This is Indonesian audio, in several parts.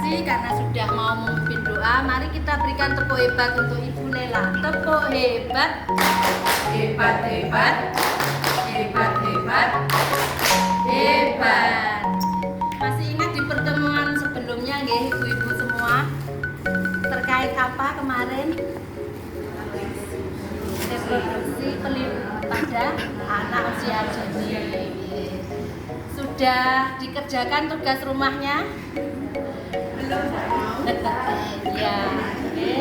kasih karena sudah mau memimpin doa. Mari kita berikan tepuk hebat untuk Ibu Lela. Tepuk hebat. Hebat, hebat. Hebat, hebat. Hebat. Masih ingat di pertemuan sebelumnya nggih ibu-ibu semua? Terkait apa kemarin? Reproduksi pelindungan pada anak usia dini. Sudah dikerjakan tugas rumahnya? Belum. Ya, oke.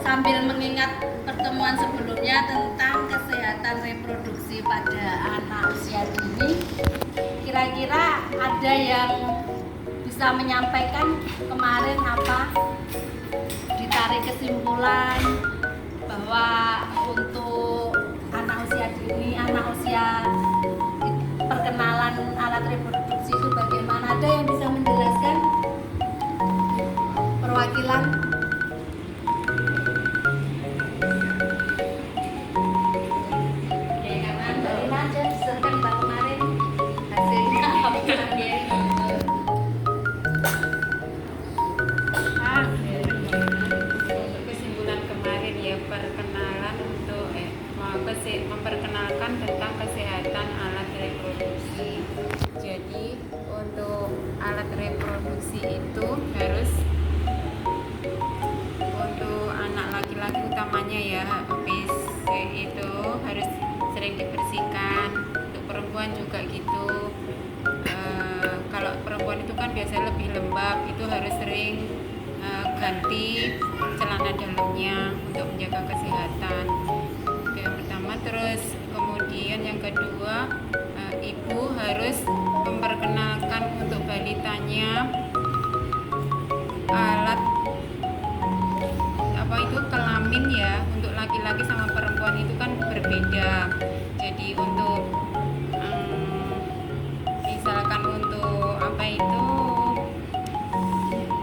Sambil mengingat pertemuan sebelumnya tentang kesehatan reproduksi pada anak usia dini, kira-kira ada yang bisa menyampaikan kemarin apa? Ditarik kesimpulan bahwa untuk anak usia dini, anak usia perkenalan alat reproduksi itu bagaimana? Ada yang bisa menjelaskan? Perwakilan? Oke, karena Mbak Lina aja diserahkan Mbak kemarin hasilnya apa ya? Kesimpulan kemarin ya, perkenalan untuk memperkenalkan tentang kesehatan alat reproduksi. Jadi untuk alat reproduksi itu harus untuk anak laki-laki utamanya ya, PC itu harus sering dibersihkan. Untuk perempuan juga gitu. Kalau perempuan itu kan biasanya lebih lembab, itu harus sering ganti celana dalamnya untuk menjaga kesehatan. Itu yang pertama. Terus kemudian yang kedua, ibu harus memperkenalkan untuk balitanya alat apa itu kelamin ya. Untuk laki-laki sama perempuan itu kan berbeda. Jadi untuk misalkan untuk apa itu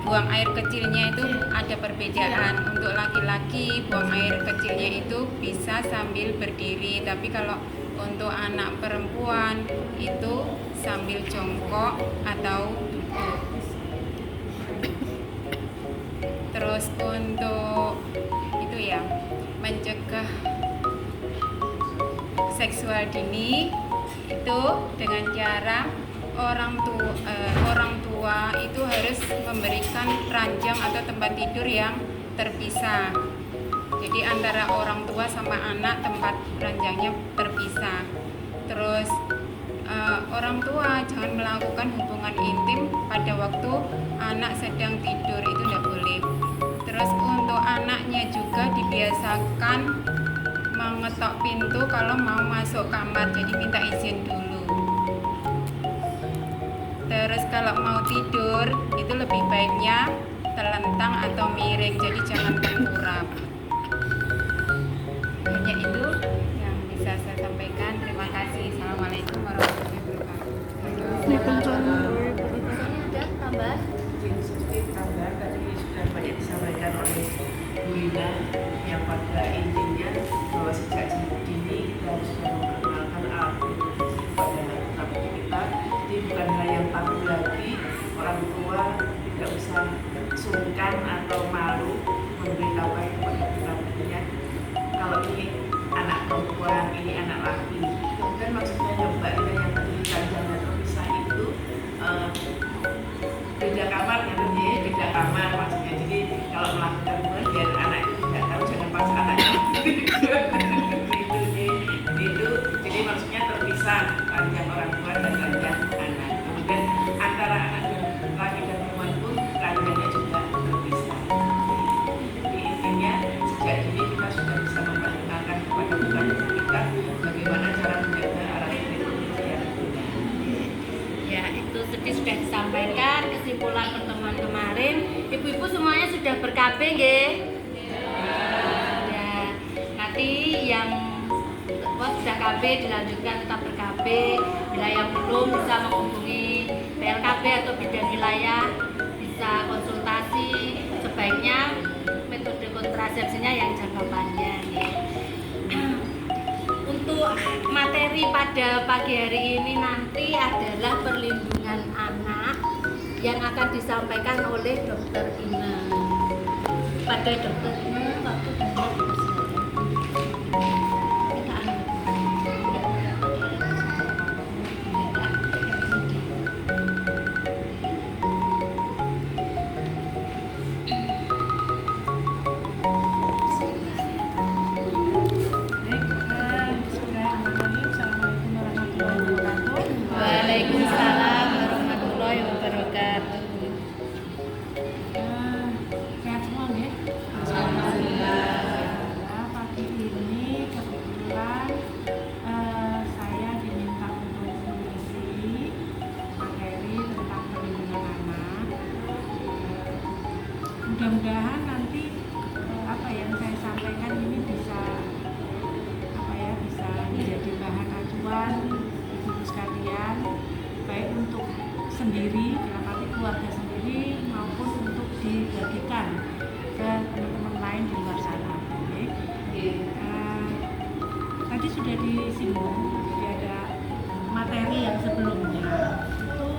buang air kecilnya itu ada perbedaan. Untuk laki-laki buang air kecilnya itu bisa sambil berdiri, tapi kalau untuk anak perempuan itu sambil jongkok atau duduk. Terus untuk itu ya, mencegah seksual dini itu dengan cara orang tua itu harus memberikan ranjang atau tempat tidur yang terpisah. Jadi antara orang tua sama anak tempat ranjangnya terpisah. Terus orang tua jangan melakukan hubungan intim pada waktu anak sedang tidur, itu tidak boleh. Terus untuk anaknya juga dibiasakan mengetok pintu kalau mau masuk kamar, jadi minta izin dulu. Terus kalau mau tidur itu lebih baiknya telentang atau miring, jadi jangan tengkurap. Hanya itu yang bisa saya sampaikan. Terima kasih. Assalamualaikum warahmatullahi wabarakatuh. Ada tambah? Sedikit tambahan tadi sudah banyak disampaikan oleh Bu Lina, yang pada intinya bahwa sejak dini kita harus memperkenalkan alat reproduksi pada anak kita. Jadi bukan hal yang tabu lagi, orang tua tidak usah sungkan atau malu memberitahukan kepada putra-putrinya kalau ini anak perempuan, ini anak laki. Kemudian maksudnya Mbak Lina yang tadi ranjang dan terpisah itu beda kamar kan, beda kamar maksudnya. Jadi kalau melakukan hubungan biar anak itu tidak tahu, jangan pas anaknya itu. Jadi maksudnya terpisah ranjang orang tua dan ranjang anak. Kemudian antara anak laki dan perempuan pun ranjangnya juga terpisah. Jadi intinya sejak dini kita sudah bisa memperkenalkan kepada putra-putri kita bagaimana cara menjaga alat reproduksi yang benar. Ya, itu tadi sudah disampaikan kesimpulan pertemuan kemarin. Ibu-ibu semuanya sudah ber-KB nggih? Ya. Nanti yang sudah KB dilanjutkan tetap ber-KB. Bila yang belum bisa menghubungi PLKB atau bidan wilayah, bisa konsultasi. Sebaiknya metode kontrasepsinya yang jangka panjang ya. Untuk materi pada pagi hari ini nanti adalah perlindungan anak yang akan disampaikan oleh Dokter Ina. Pada Dokter Ina waktu banyak kita Waalaikumsalam warahmatullahi wabarakatuh. Sehat semua ya? Ya, pagi ini kebetulan saya diminta untuk mengisi materi tentang perlindungan anak. Mudah-mudahan nanti apa yang saya sampaikan ini bisa bisa menjadi bahan acuan ibu sekalian, baik untuk sendiri, dalam arti keluarga sendiri, maupun untuk dibagikan ke teman-teman lain di luar sana. Oke. Tadi sudah disinggung, jadi ada materi yang sebelumnya itu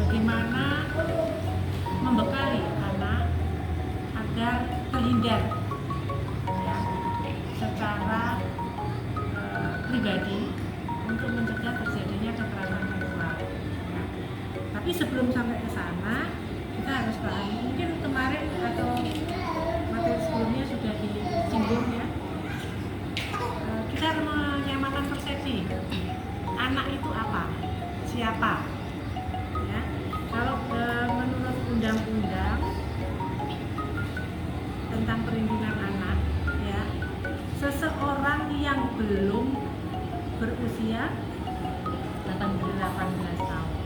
bagaimana membekali anak agar terhindar ya, secara pribadi untuk mencegah terjadinya kekerasan seksual. Ya. Tapi sebelum sampai ke sana, kita harus pahami. Mungkin kemarin atau materi sebelumnya sudah disinggung ya. Kita harus menyamakan persepsi. Anak itu apa? Siapa? Ya. Kalau menurut undang-undang tentang perlindungan anak, ya, seseorang yang belum berusia 18 tahun.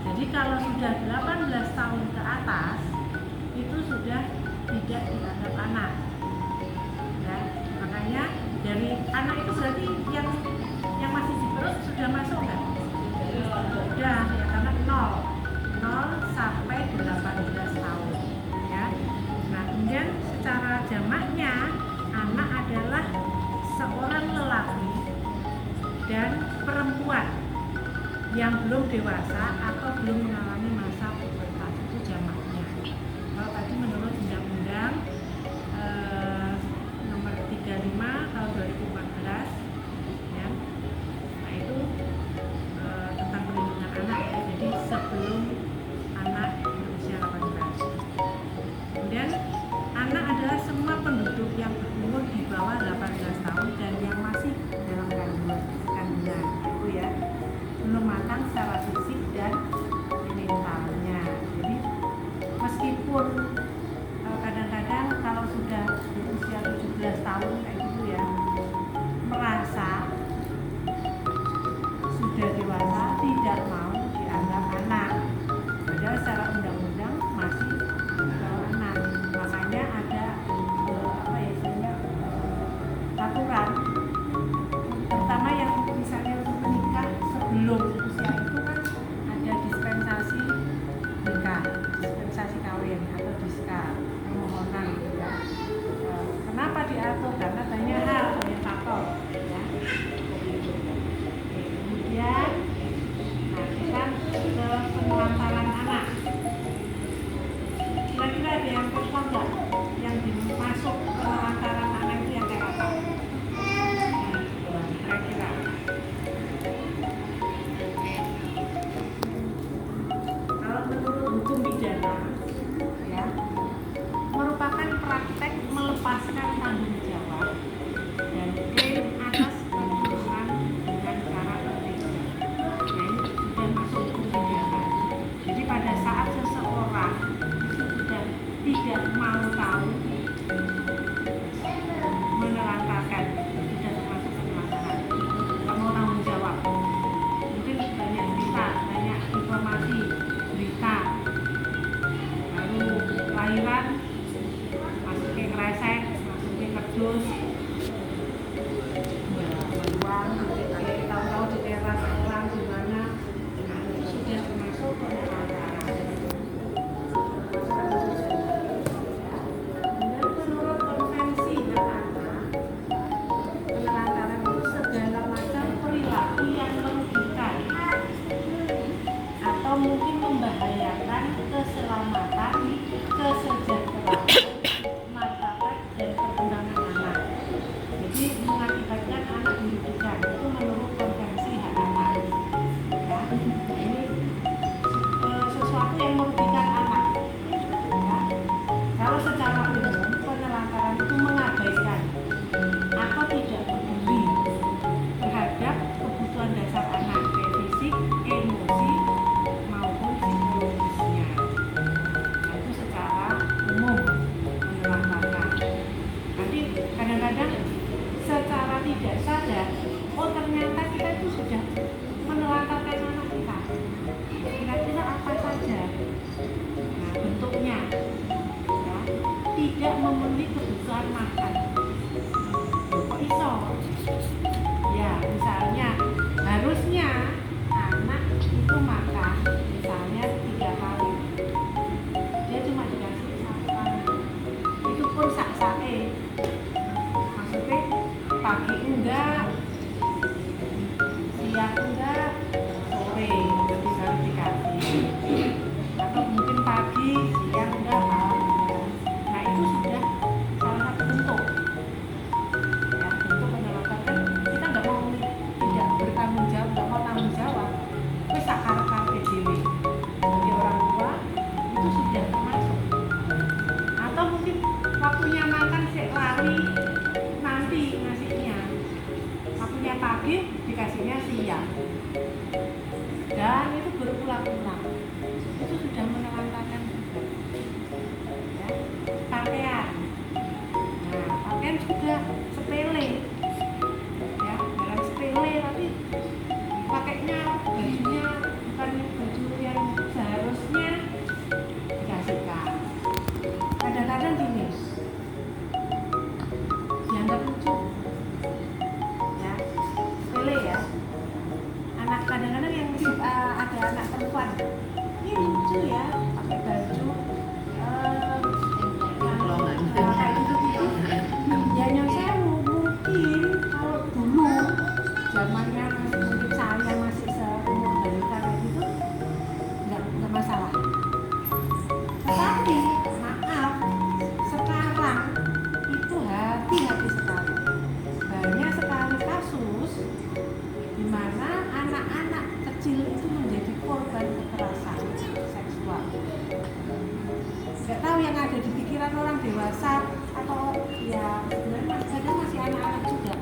Jadi kalau sudah 18 tahun ke atas itu sudah tidak dianggap anak. Ya, makanya dari anak itu berarti yang masih di perut sudah masuk kan? Sudah, ya, karena 0 sampai 18 tahun. Ya. Nah, kemudian secara jamaknya anak adalah seorang lelaki dan perempuan yang belum dewasa atau belum mengalami masa pubertas, itu jamaknya. Kalau tadi menurut undang-undang nomor 35 tahun 2014 ya, nah itu tentang perlindungan anak ya, jadi sebelum anak berusia 18. Kemudian anak adalah semua penduduk yang berumur di bawah 18 tahun dan yang masih dalam kandungan itu ya, belum matang secara fisik dan mentalnya. Jadi meskipun kadang-kadang kalau sudah berusia 17 tahun kayak gitu ya, merasa sudah dewasa, tidak mau dianggap anak, padahal secara undang-undang masih anak. Makanya ada aturan, terutama yang misalnya untuk menikah sebelum usia itu kan ada dispensasi nikah, dispensasi kawin atau diska permohonan gitu ya. Kenapa diatur? Karena banyak hal, banyak faktor ya. Kemudian kita ke penelantaran anak. Kira-kira ada yang kosong nggak? Yang dimasuk penelantaran anak itu yang kayak apa? Kira-kira kalau menurut hukum pidana ya, merupakan praktek melepaskan tanggung jawab dan klaim atas perbuatan dengan cara berbeda. Ya, ini sudah masuk hukum pidana. Jadi pada saat seseorang itu sudah tidak mau tahu menelantarkan, sudah termasuk penelantaran, tidak mau tanggung jawab. Mungkin banyak cerita, banyak informasi, berita, baru lahiran masukin kresek, masukin kerdus, anak perempuan ini lucu ya pakai baju yang kayak gitu ya nyong sewu mungkin kalau dulu zamannya masih mungkin saya masih seumur balita kayak gitu nggak masalah. Tapi maaf sekarang itu hati-hati sekali. Banyak sekali kasus di mana anak-anak kecil itu menjadi korban kekerasan seksual. Nggak tahu yang ada di pikiran orang dewasa atau ya sebenarnya kadang masih anak-anak juga.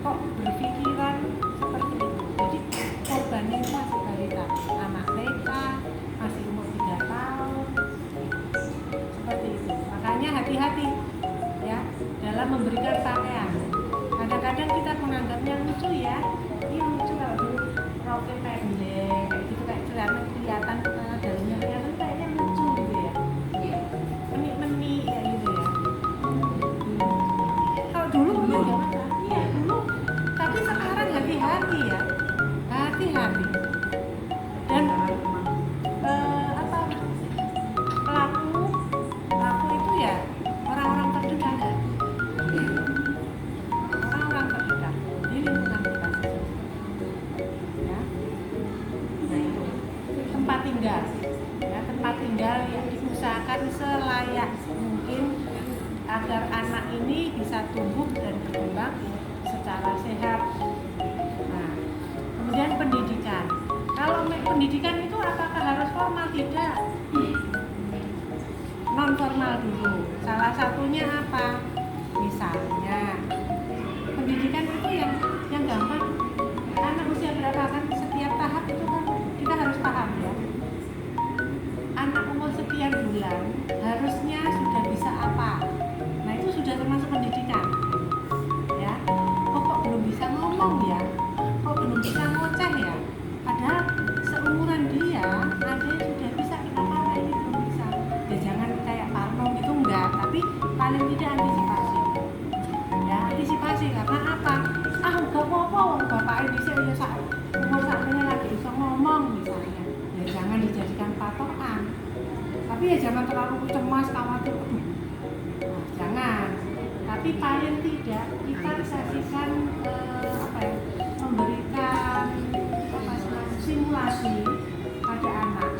Kok berpikiran seperti itu? Jadi korbannya itu masih balita, anak TK, masih umur 3 tahun. Seperti itu. Makanya hati-hati ya dalam memberikan pakaian. Kadang-kadang kita menganggapnya lucu ya. Ini lucu kalau dulu roknya pendek kayak gitu kayak kelihatan dalamnya kelihatan kayaknya lucu gitu ya. Meni-meni ya gitu ya. Kalau dulu mungkin nggak masalah. Iya dulu. Tapi sekarang hati-hati ya. Hati-hati. Dan pelaku itu ya orang-orang terdekat. Orang-orang terdekat di lingkungan kita ya. Nah itu tempat tinggal ya, tempat tinggal yang diusahakan selayak mungkin agar anak ini bisa tumbuh dan berkembang secara sehat. Nah, kemudian pendidikan. Kalau pendidikan itu apakah harus formal? Tidak. Non formal dulu. Salah satunya apa? Misalnya pendidikan itu yang gampang. Anak usia berapa kan setiap tahap itu kan kita harus paham ya. Anak umur sekian bulan harusnya sudah bisa apa? Nah itu sudah termasuk pendidikan. Ya. Kok belum bisa ngomong ya? Kok belum bisa ngoceh ya? Padahal seumuran dia ada yang sudah bisa, kenapa ini belum bisa? Ya jangan kayak Parno gitu enggak, tapi paling tidak antisipasi. Ya antisipasi karena apa? Enggak apa-apa, bapaknya bisa ya umur sakitnya lagi bisa ngomong misalnya. Ya jangan dijadikan patokan. Tapi ya jangan terlalu cemas, khawatir. Nah, jangan. Tapi paling tidak kita saksikan memberikan simulasi pada anak.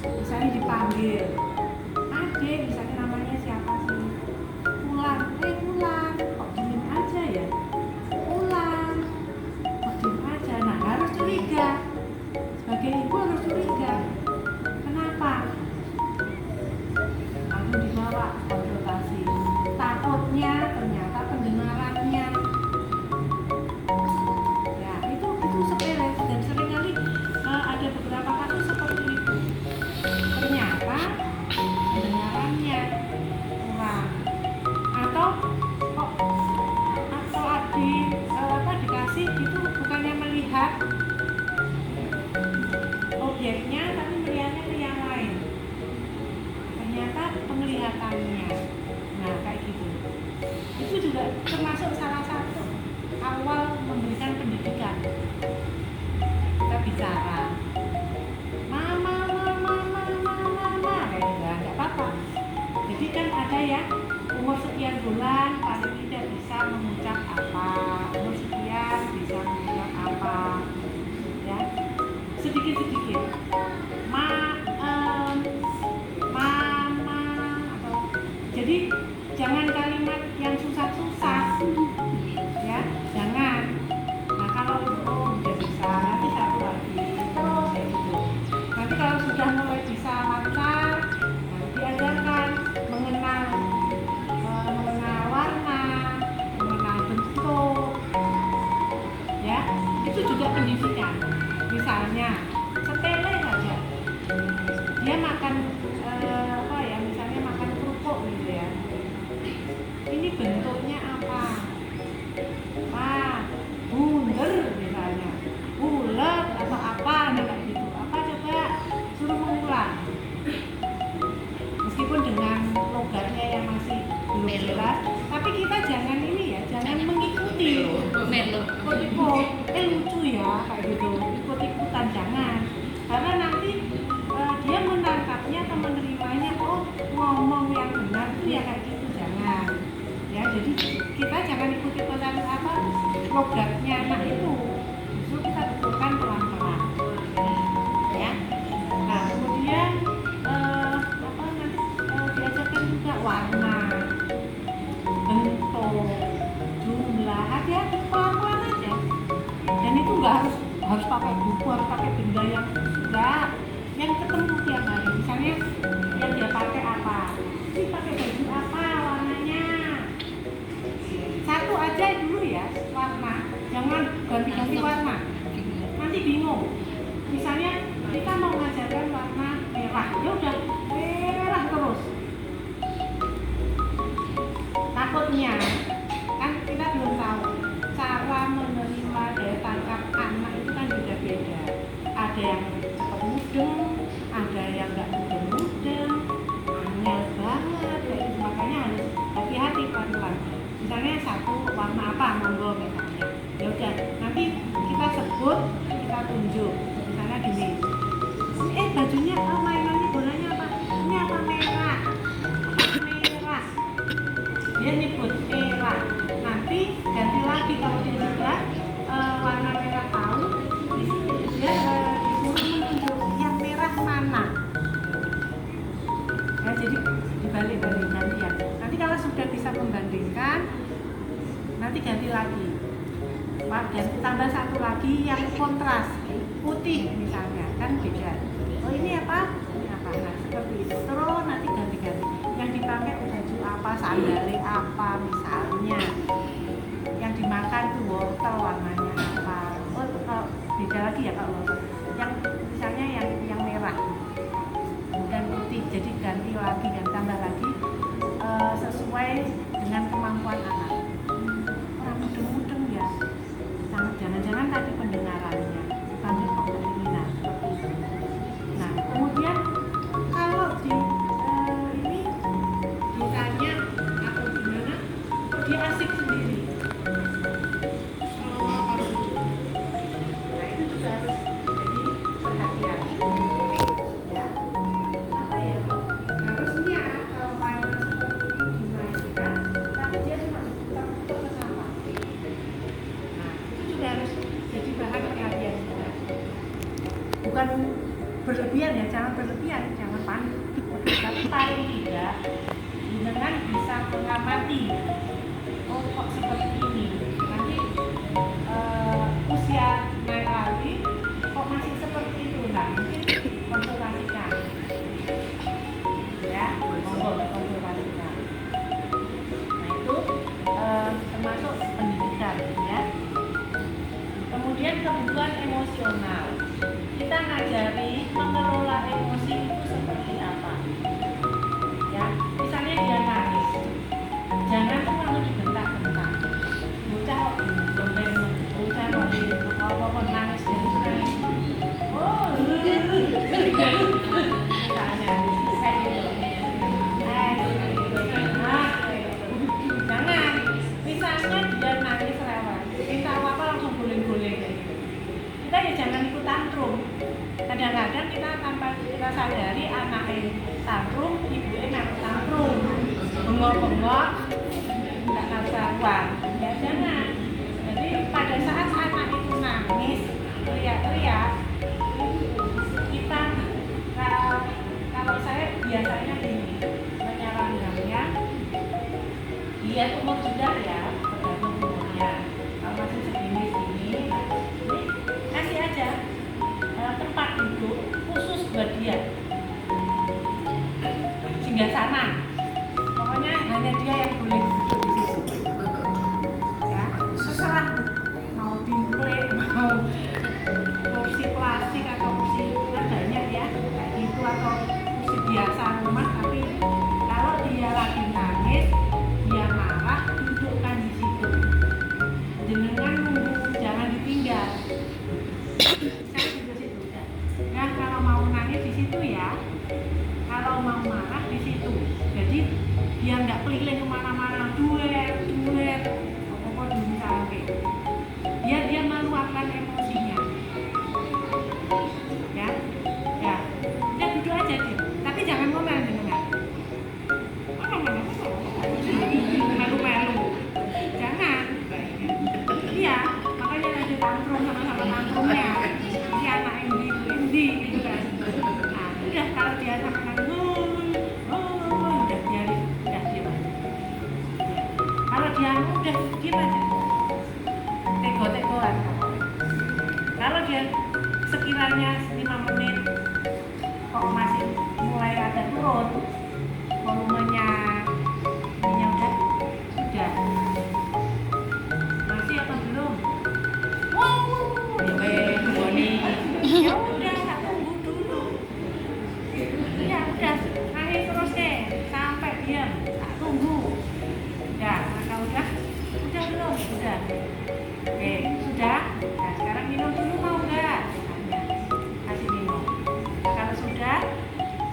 Misalnya dipanggil, adik, misalnya namanya siapa sih? Ulan, Ulan, kok diem aja ya? Ulan, kok diem aja? Nah harus curiga. Sebagai ibu harus curiga. Kenapa? Lalu dibawa konsultasi. Takutnya ternyata pendengarannya. Ya itu sepele dan seringkali ada beberapa kasus seperti itu. Ternyata pendengarannya kurang atau dikasih itu bukannya melihat objeknya tapi melihatnya ke yang lain. Ternyata penglihatannya. Nah kayak gitu. Itu juga termasuk salah satu awal memberikan pendidikan. Kita bicara mama kayak gitu, nggak apa-apa. Jadi kan ada ya umur sekian bulan paling tidak bisa mengucap apa, umur sekian bisa mengucap apa, ya sedikit-sedikit mama atau jadi jangan kalimat yang susah-susah ya, jangan. Nah kalau udah bisa nanti satu lagi terus kayak gitu. Nanti kalau sudah mulai bisa lancar, nanti diajarkan mengenal warna, mengenal bentuk, ya itu juga pendidikan. Misalnya sepele saja, dia makan misalnya makan kerupuk gitu ya. Ini bentuknya apa? Bunder misalnya, bulat atau apa, kayak gitu. Apa coba suruh mengulang. Meskipun dengan logatnya yang masih belum jelas, tapi kita jangan ini ya, jangan mengikuti. Ikut-ikut, lucu ya kayak gitu, ikut-ikutan jangan. pakai benda yang enggak, yang ketemu tiap hari. Misalnya yang dia pakai apa, ini pakai baju apa warnanya, satu aja dulu ya warna, jangan ganti-ganti warna, nanti bingung. Misalnya kita mau ngajarkan warna merah, ya udah merah terus. Takutnya kan kita belum tahu cara menerima daya tangkap anak itu kan beda-beda. Ada yang cepat mudeng, ada yang nggak mudeng-mudeng, angel banget kayak gitu. Makanya harus hati-hati pelan-pelan. Misalnya satu warna apa, monggo misalnya. Ya udah, nanti kita sebut, kita tunjuk. Misalnya gini, bajunya, mainannya bolanya apa? Ini apa? Merah. Merah. Dia nyebut merah. Nanti ganti lagi kalau dia sudah warna merah tahu, dia disuruh menunjuk yang merah mana. Ya, jadi dibalik-balik gantian. Nanti kalau sudah bisa membandingkan, nanti ganti lagi. Dan tambah satu lagi yang kontras, putih misalnya, kan beda. Oh ini apa? Ini apa? Nah seperti itu. Terus nanti ganti-ganti. Yang dipakai baju apa, sandali apa misalnya. Yang dimakan itu wortel warnanya apa. Oh kalau beda lagi ya kalau wortel. Yang misalnya yang merah dan putih. Jadi ganti lagi dan tambah lagi sesuai dengan kemampuan anak. Orang mudeng-mudeng ya. Jangan-jangan tadi pendengarannya kami menghina seperti itu. Nah kemudian kalau di ini ditanya atau gimana, kok dia asik sendiri. Nah itu juga harus jadi perhatian. Ya, apa ya? Harusnya kalau main seperti gimnastika, tapi dia cuma putar-putar ke sana. Harus jadi bahan perhatian kita. Bukan berlebihan ya, jangan berlebihan, jangan panik. Tapi paling tidak dengan bisa mengamati. Oh kok seperti ini. Nanti usia naik lagi, kok masih seperti itu. Nah mungkin konsultasikan. Ya, monggo konsultasikan. Nah itu termasuk pendidikan ya. Kemudian kebutuhan emosional. Kita ngajari mengelola emosi itu seperti apa. Ya, misalnya dia nangis. Jangan terlalu dibentak-bentak. Bocah kok dompet, bocah kok apa nangis jadi nangis. Oh, misalnya jangan. Misalnya dia nangis rewel. Minta apa langsung guling-guling. Kita ya jangan ikut tantrum. Kadang-kadang kita tanpa kita sadari anak yang tantrum, ibunya memang tantrum, bengok-bengok, nggak karuan. Ya jangan. Jadi pada saat anak itu nangis, teriak-teriak, kita kalau saya biasanya gini, menyarankannya, dia umur juga ya, tergantung umurnya. Kalau masih segini, kasih aja tempat duduk khusus buat dia, singgah sana. Pokoknya hanya dia yang boleh duduk di situ. Ya, terserah mau timplek, mau kursi plastik atau kursi banyak ya, kayak gitu atau kursi biasa rumah. Tapi kalau dia lagi nangis, dia marah, dudukkan di situ. Jenengan jangan ditinggal. Saya duduk situ. Nah, kalau mau nangis di situ ya. Kalau mau marah di situ. Jadi dia nggak keliling kemana-mana, duet, apa-apa dulu sampai. Dia meluapkan emosinya. Ya, duduk aja deh. Tapi jangan ngomel jenengan. Melu-melu. Jangan. Iya, makanya ada tantrum sama-sama tantrumnya. Si anak Indi gitu kan. Nah, udah kalau dia sama-sama udah biarin, udah diam aja. Kalau dia udah diam aja. Tego-tegoan. Kalau dia sekiranya misalnya 5 menit kok masih mulai ada turun volumenya, ininya sudah masih apa belum? Wow, ya udah tak tunggu dulu. Ya udah, akhir terus deh sampai diam, tak tunggu. Ya, maka udah belum? Sudah. Oke, sudah. Nah, sekarang minum dulu mau nggak? Tanya. Kasih minum. Nah, kalau sudah,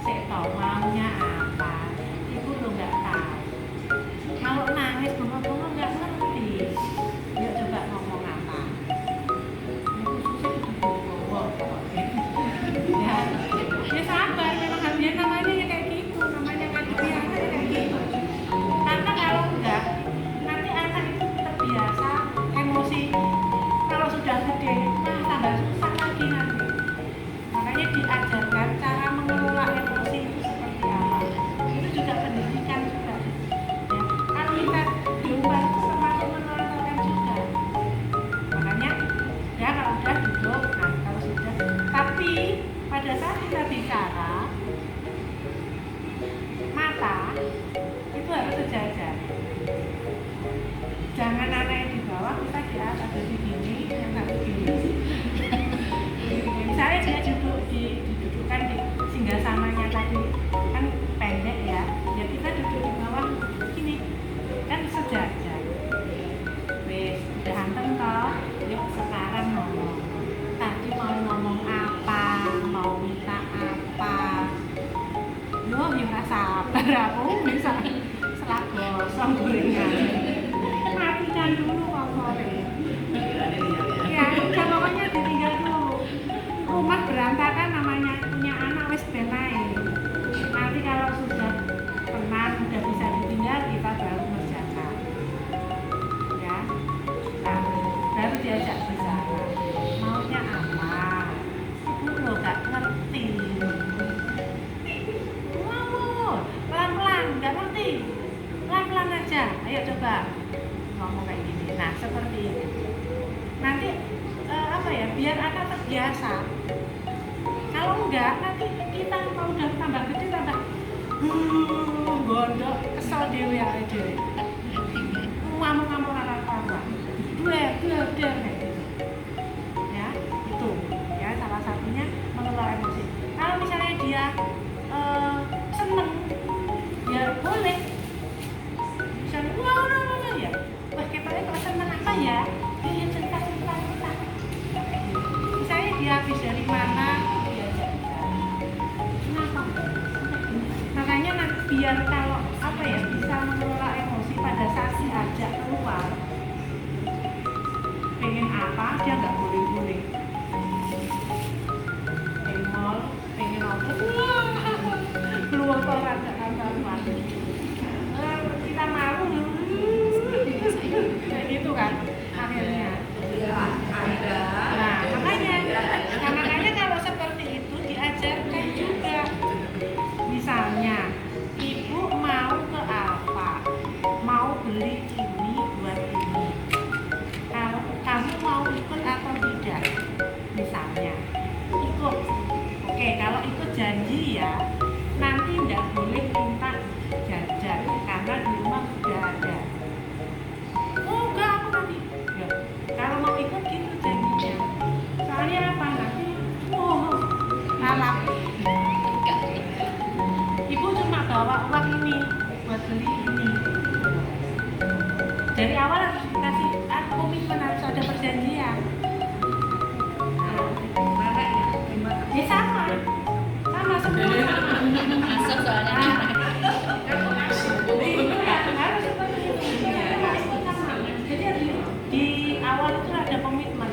saya tahu maunya apa. Ibu lo nggak tahu. Kalau nangis bengong-bengong nggak ngerti. Yuk coba ngomong apa. Ibu susah itu bengong pokoknya. Ya sabar. Memang harusnya namanya ya kayak gitu. Namanya ngaji biasa ya kayak gitu. Karena kalau enggak, nanti anak itu terbiasa emosi. Kalau sudah gede, nah tambah susah lagi nanti. Makanya diajarkan cara mengelola emosi itu seperti apa. Itu juga pendidikan juga. Ya, kalau kita diubah itu termasuk menonton juga. Makanya ya kalau udah duduk, nah kalau sudah. Tapi pada saat kita bicara, mata itu harus sejajar. Jangan anak yang di bawah, kita di atas, jadi gini, yang satu gini. Misalnya dia didudukkan di singgasananya tadi, kan pendek ya, ya kita duduk di bawah gini, kan sejajar. Wes, udah hantem toh, yuk sekarang ngomong. Tadi mau ngomong apa, mau minta apa. Loh, ya nggak sabar aku bisa selak gosong gorengan. Matikan dulu kompornya. Ya, udah pokoknya ditinggal dulu. Rumah berantakan namanya punya anak wis benae. Nanti kalau sudah tenang, sudah bisa ditinggal, kita baru mengerjakan. Ya, nah, baru diajak bicara. Maunya apa? Ibu lo gak ngerti. Pelan-pelan, nggak ngerti. Pelan-pelan aja. Ayo coba ngomong kayak gini. Nah, seperti ini. Nanti apa ya? Biar anak terbiasa. Kalau enggak, nanti kita kalau udah tambah gede tambah gondok, kesel dewe aja. Ngamuk-ngamuk anak kawan. Dua kayak gitu. Ya, itu. Ya, salah satunya mengelola emosi. Kalau misalnya dia seneng, ya boleh. Misalnya, wah, ya. Wah, ketanya kalau seneng apa ya? Dia cerita. Misalnya dia habis dari mana, dia cerita. Kenapa? Makanya biar kalau apa ya bisa mengelola emosi pada saat diajak keluar, pengen apa dia nggak boleh. Pengen mall, pengen apa? Keluar orang ke kantor kita malu kayak gitu kan akhirnya. Nah makanya kalau seperti itu diajarkan juga. Misalnya ibu mau ke apa, mau beli ini buat ini, kalau kamu mau ikut atau tidak, misalnya ikut. Oke, kalau ikut janji ya, nanti tidak boleh minta jajan karena di rumah sudah ada. Oh enggak, aku nanti ya, kalau mau ikut gitu janjinya. Soalnya apa nanti? Lalap. Ibu cuma bawa uang ini buat beli ini. Dari awal harus dikasih komitmen, harus ada perjanjian. Ya sama semua sama. Masuk soalnya. Harus seperti itu. Jadi di awal itu ada komitmen.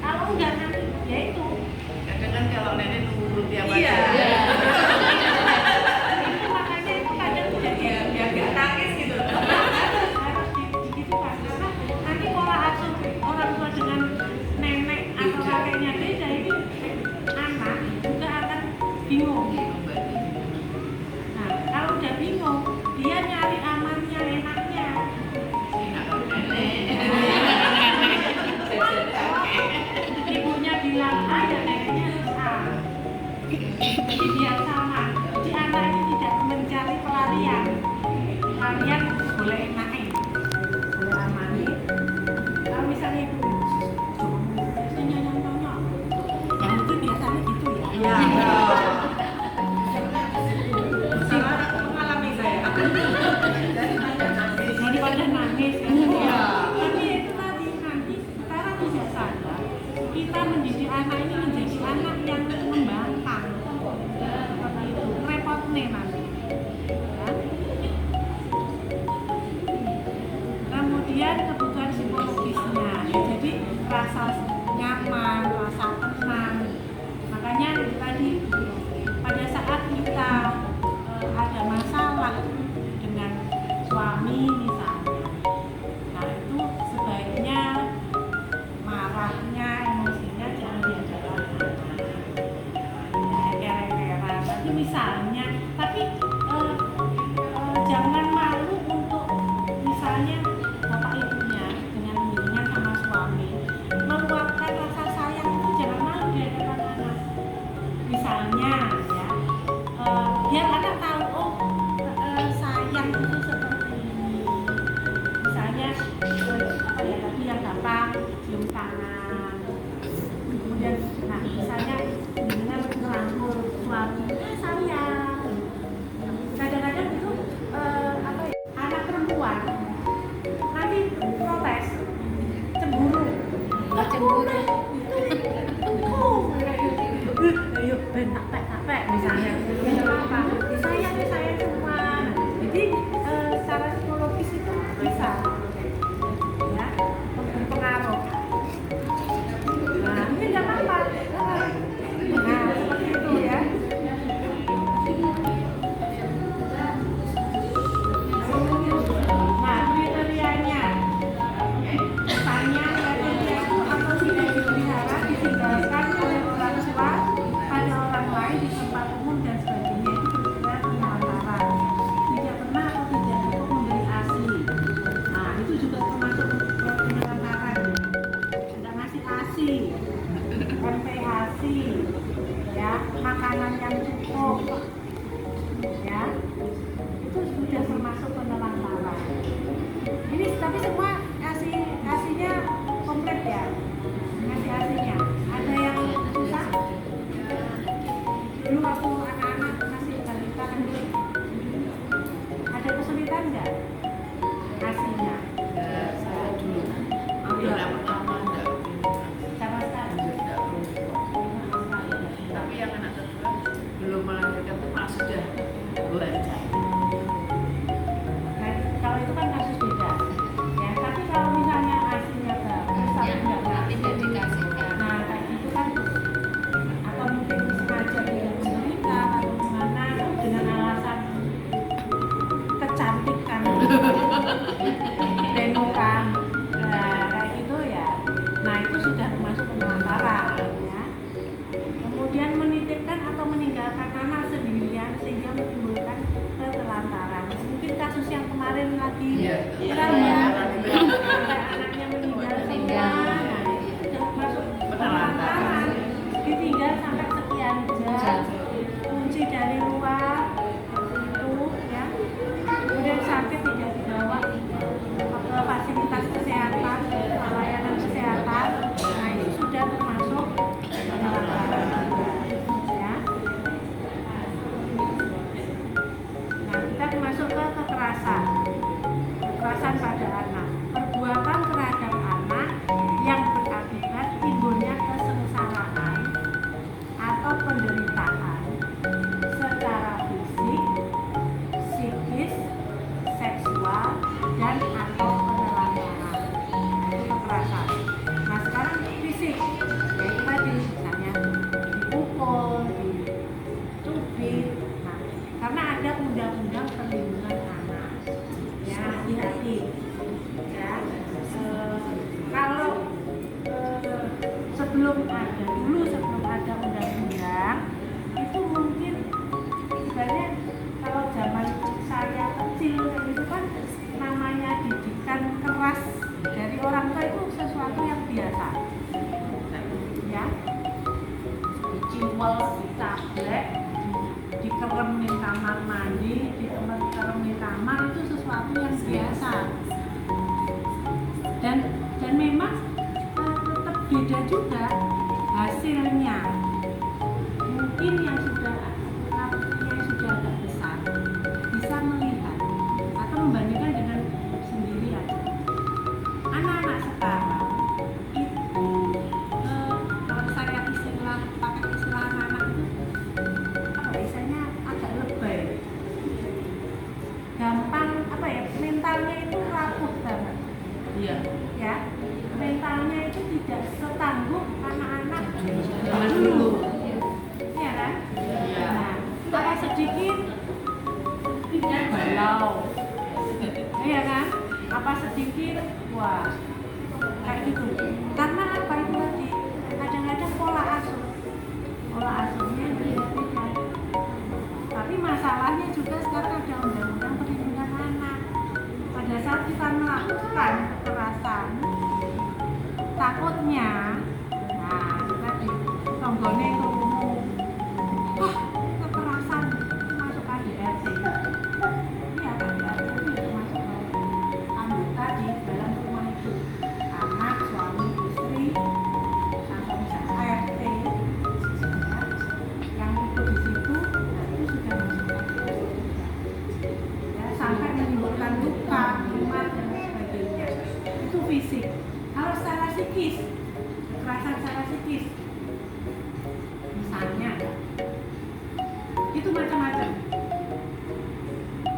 Kalau enggak nanti ya itu. Kadang kan kalau nenek nunggu tiap hari. Iya. Itu makanya itu kadang jadi Ya nggak nangis gitu. harus digitukan karena nanti pola asuh orang tua dengan nenek atau kakeknya beda, ini anak juga akan bingung. Nah kalau udah bingung dia nyari amannya, enaknya. Ibunya bilang A ya neneknya harus A. Jadi biar sama. Jadi anak ini tidak mencari pelarian. Pelarian boleh naik, boleh amani. Kalau misalnya ibu biasanya nyonyok, yang itu biasanya gitu ya. Iya. Sama mengalami saya. Daripada nangis kan. Iya. Tapi itu tadi nanti sekarang tidak sadar kita mendidik anak ini menjadi anak yang membangkang. Seperti itu repot nih nanti. Ya. Kemudian kebutuhan psikologisnya, ya, jadi rasa nyaman, rasa tenang. Makanya tadi pada saat kita ada masalah dengan suami misalnya, nah itu sebaiknya marahnya, emosinya jangan diadakan kera-kera. Tapi misalnya, tapi jangan malu untuk misalnya bapak ibunya dengan hubungan sama suami meluapkan rasa sayang itu jangan malu di hadapan anak. Misalnya ya, biar anak tahu oh sayang itu seperti ini. Misalnya apa ya tadi yang gampang cium tangan. Kemudian nah misalnya dengan merangkul suami sayang. Kadang-kadang itu apa ya, anak perempuan nanti protes cemburu. Nggak cemburu. Ayo ben tak misalnya itu apa saya semua. Jadi secara psikologis itu bisa ya berpengaruh. Nah ini nggak apa-apa. Nah seperti itu ya. Nah kriterianya misalnya kriteria itu atau tidak dipelihara ditinggalkan oleh orang tua pada orang lain di tempat umum dan sebagainya, itu berupa penelantaran, tidak pernah atau tidak cukup memberi ASI. Nah itu juga termasuk penelantaran, tidak ngasih ASI, MPASI, ya makanan yang cukup, ya itu sudah termasuk penelantaran. Ini tapi semua ASI-nya komplit ya, ngasih ASI-nya. Ada yang susah? Dulu waktu anak-anak masih balita kan ada kesulitan nggak ASI-nya? Dulu ambil yang pertama enggak Sama sekali. tapi yang anak kedua belum melahirkan tuh malah sudah belajar. Nah, kalau itu kan kasus beda. Ya, tapi kalau misalnya ASI-nya bagus tapi Yang nggak tidak dikasihkan. nah kayak gitu kan atau mungkin sengaja tidak memberikan atau gimana dengan alasan kecantikan denokan kayak gitu ya. Nah itu sudah termasuk penelantaran ya. Kemudian menitipkan atau meninggalkan anak sendirian sehingga dicablek, dikeremin kamar mandi, dikeremin kamar itu sesuatu yang biasa. Dan memang tetap beda juga hasilnya. Mungkin yang sudah agak besar bisa melihat atau membandingkan dengan sendiri aja. Anak-anak sekarang itu kalau saya pakai istilah anak-anak itu biasanya agak lebay, gampang mentalnya itu rapuh banget. Iya. Ya, mentalnya itu tidak setangguh anak-anak Zaman dulu. ya kan? Iya. Nah, apa sedikit tidak galau, ya kan? Apa sedikit, wah, kayak gitu. Karena apa itu tadi? Kadang-kadang pola asuhnya beda-beda. Tapi masalahnya juga sekarang ada undang-undang perlindungan anak. Pada saat kita melakukan kekerasan, takutnya, nah itu tadi tonggone ngomong, wah kekerasan itu masuk KDRT. Iya KDRT itu masuk anggota di dalam rumah itu, anak, suami, istri, atau misalnya ART, yang ikut di situ, nah itu sudah masuk KDRT. Ya, sampai menimbulkan luka, lumat dan sebagainya. Itu fisik. Kalau secara psikis, kekerasan secara psikis, misalnya, itu macam-macam.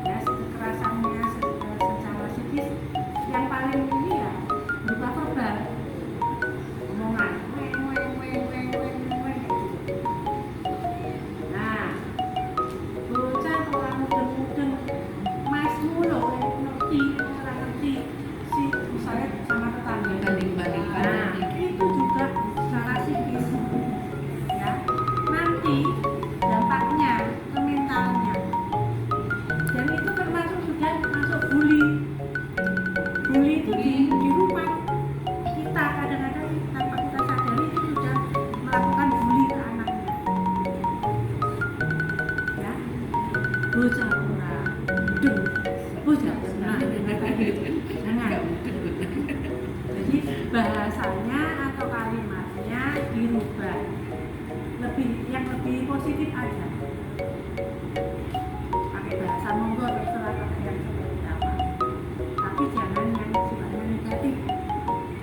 Ya, kekerasannya secara psikis, yang paling ini ya berupa verbal, omongan, weng. Nah, bocah orang mudeng-mudeng, mas mulu, orang ngerti, si misalnya sama tetangga. Nah, itu juga secara psikis, ya. Nanti dampaknya ke mentalnya, dan itu termasuk sudah masuk bully. Bully itu di rumah kita kadang-kadang tanpa kita sadari itu sudah melakukan bully ke anaknya, ya. Bocah orang mudeng, bocah benar, jangan. Jadi bahasanya atau kalimatnya dirubah, yang lebih positif aja. Pakai bahasa monggo terserah pakai yang seperti apa. Tapi jangan yang sifatnya negatif,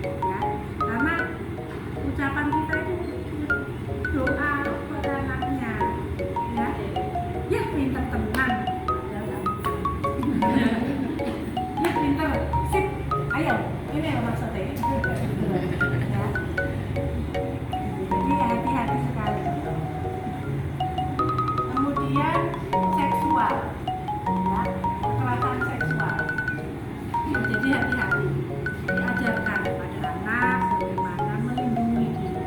ya. Karena ucapan kita itu doa buat anaknya, ya pinter tenang, ya pinter, sip, ayo, ini yang maksudnya. Ya. Jadi hati-hati sekali. Kemudian seksual, ya, kekerasan seksual. Jadi hati-hati, diajarkan pada anak bagaimana melindungi diri.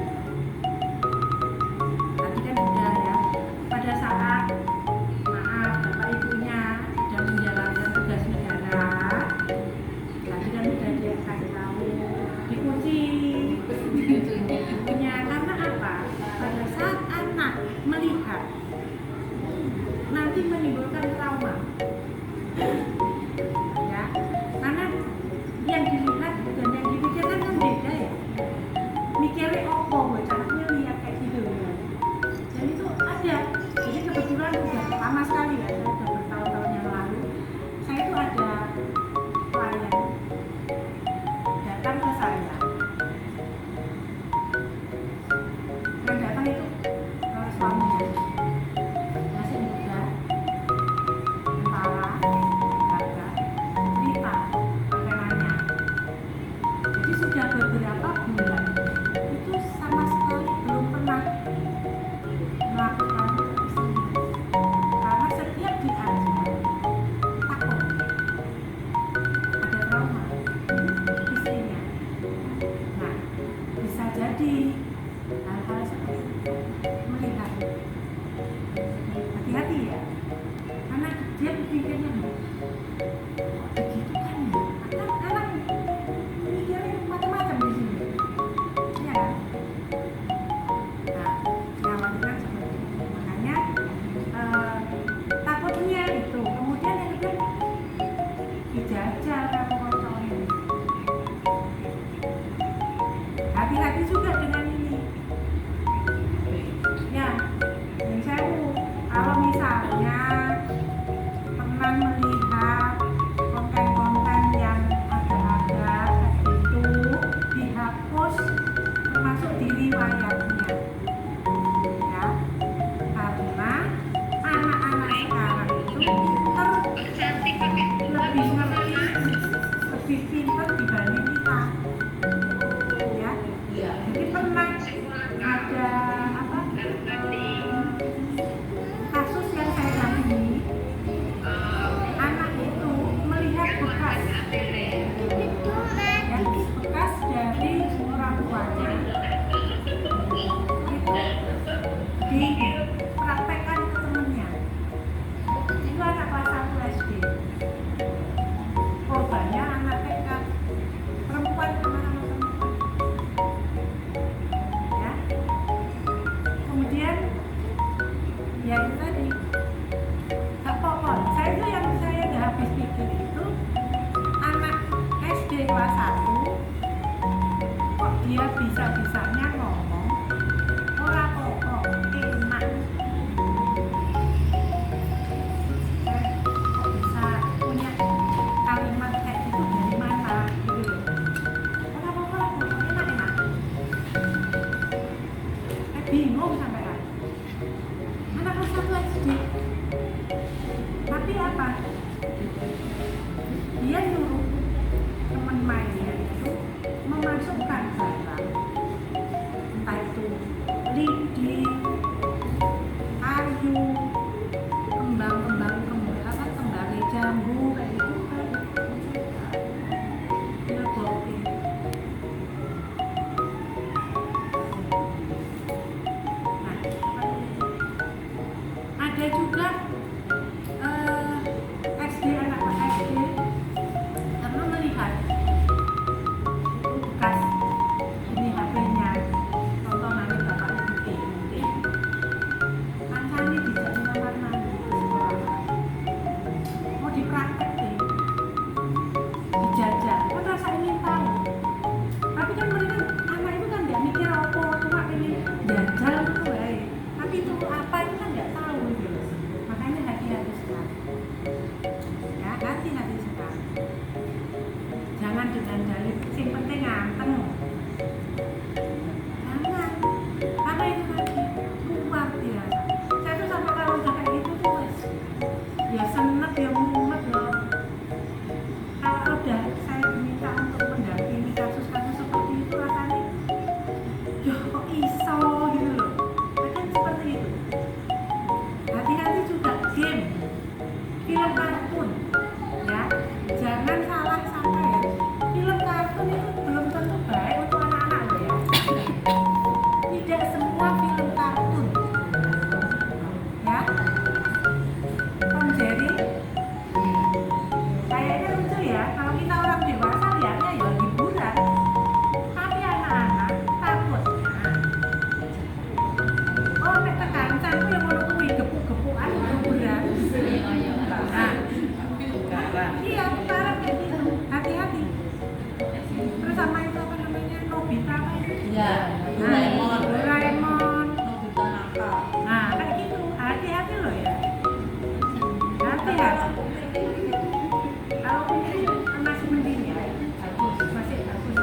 Tadi kan sudah ya, pada saat maaf bapak ibunya sedang menjalankan tugas negara, tadi kan sudah dia kasih tahu dikunci punya. Karena apa? Pada saat anak melihat nanti menimbulkan trauma, ya, karena yang dilihat dan yang dipikirkan kan beda ya. Mikirnya opo bocahnya lihat kayak gitu ya. Dan itu ada. Jadi kebetulan sudah lama sekali ya, saya sudah bertahun-tahun yang lalu. Saya itu ada klien datang ke saya. Yang datang itu suaminya masih muda, ya itu tadi gak pokok. Saya itu yang saya nggak habis pikir itu anak SD kelas 1 kok dia bisa-bisanya ngomong ora pokok enak. Kok bisa punya kalimat kayak gitu dari mana gitu loh. Ora pokok enak-enak. Bingung sampai anak kelas 1 SD. Tapi apa? Dia nyuruh teman mainnya itu memasukkan barang, entah itu lidi, kayu, kembali jambu kayak gitu kan. Dia blocking. Nah, ada juga SD, anak SD karena melihat itu bekas ini HP-nya tontonannya bapak ibu kancane dijak kamar mandi ke sekolah mau dipraktekin dijajah kok rasa ingin tahu tapi kan mereka anak itu kan nggak mikir apa cuma pengen jajal gitu tapi itu apa itu kan nggak tahu gitu makanya hati-hati sekali ya hati-hati sekali jangan dengan dalih sing penting nganteng jangan karena itu tadi luar biasa saya tuh sampai kalau udah kayak gitu tuh wes ya seneng ya mumet loh kalau udah saya diminta untuk mendampingi kasus-kasus seperti itu rasanya ya kok iso gitu loh kan seperti itu hati-hati juga game film kartun ya jangan salah sangka ya film kartun itu belum tentu baik untuk anak-anak loh ya tidak semua film kartun ya Tom Jerry kayaknya lucu ya kalau kita orang dewasa lihatnya ya hiburan tapi anak-anak takutnya oh nek kekancan itu yang mau kuwi gepuk-gepukan hiburan nah iya sekarang kayak gitu hati-hati terus sama itu apa namanya Nobita apa itu Ya, Doraemon nah kayak gitu hati-hati loh ya hati-hati kalau ini masih mending ya masih bagus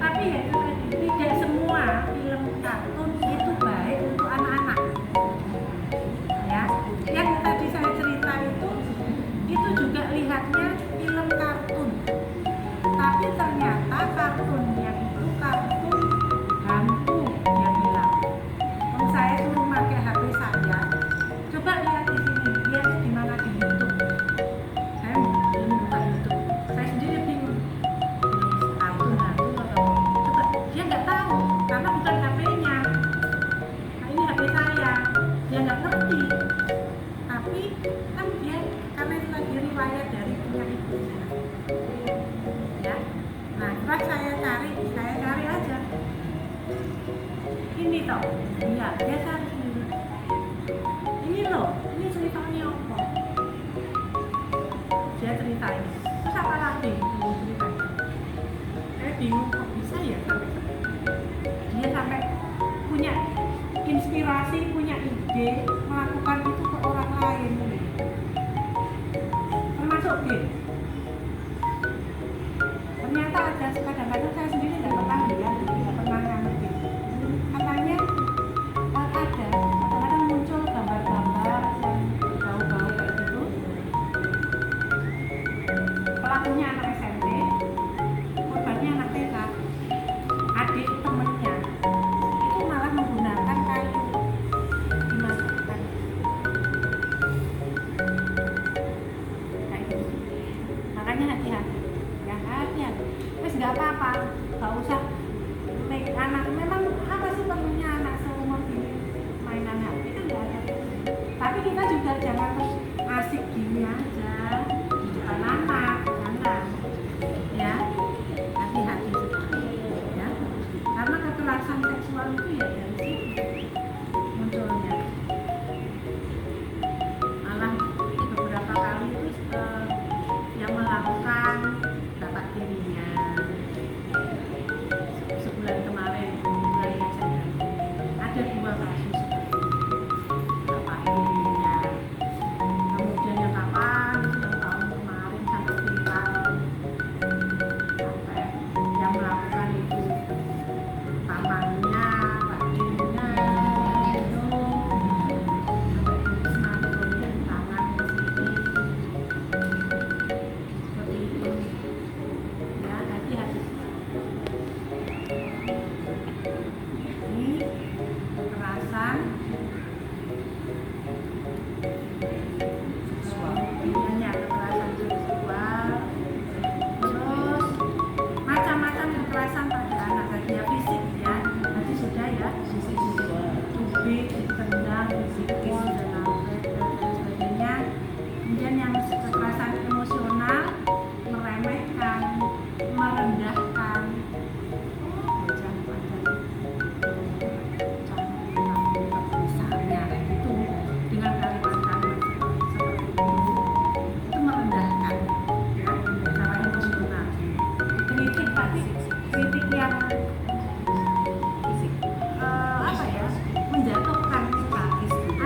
tapi ya itu tadi tidak semua film kartun itu baik untuk anak-anak ya yang tadi saya cerita itu juga lihatnya film kartun tapi ternyata kartunnya itu kartun hantu dia bilang saya suruh pakai HP saya coba lihat di sini lihatnya di mana di YouTube saya belum buka YouTube saya sendiri bingung kartun hantu atau coba dia nggak tahu karena bukan HP-nya nah ini HP saya dia nggak ngerti tapi kan dia karena itu lagi riwayat dari punya ibunya ya nah terus saya cari aja ini toh iya dia cari ini loh ini ceritanya apa dia ceritain terus apa lagi ceritanya saya bingung kok bisa ya sampai dia sampai punya inspirasi punya ide melakukan itu ke orang lain termasuk game ternyata ada kadang-kadang saya sendiri nggak pernah lihat nggak pernah ngerti katanya ada kadang-kadang muncul gambar-gambar yang bau-bau kayak gitu pelakunya anak SMP korbannya anak TK adik temennya itu malah menggunakan kayu dimasukkan kayak gitu makanya hati-hati ya hati-hati terus nggak apa-apa nggak usah make anak memang apa sih perlunya anak seumur ini mainan HP kan nggak ada tapi kita juga jangan terus asik gini aja di depan anak jangan ya hati-hati sekali ya karena kekerasan seksual itu ya dari situ munculnya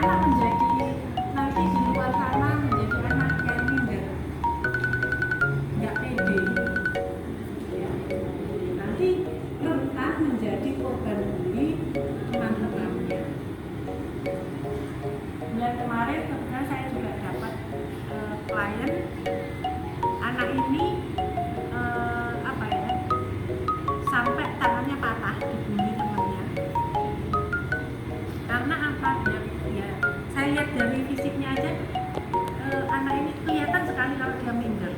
anak menjadi nanti di luar sana menjadi anak yang minder, nggak pede, ya. Nanti rentan menjadi korban bully teman-temannya. Bulan kemarin kebetulan saya juga dapat klien, anak ini apa ya, sampai tangannya patah dibully temannya. Karena apa, ya saya lihat dari fisiknya aja, anak ini kelihatan sekali kalau dia minder,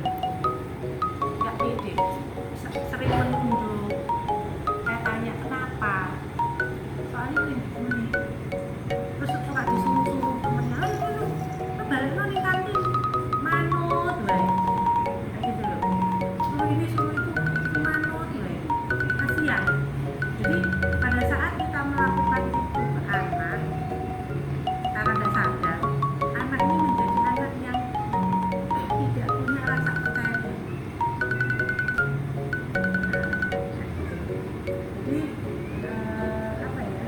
nggak pede, sering menunduk. Saya tanya kenapa, soalnya sering dibully, terus suka disuruh-suruh temennya, ayo balik nih kantin manut wae, kayak gitu loh, suruh ini suruh itu manut wae, kasihan. Jadi pada saat kita melakukan itu ke anak, karena nggak sadar, anak ini menjadi anak yang tidak punya rasa percaya diri. Jadi apa ya,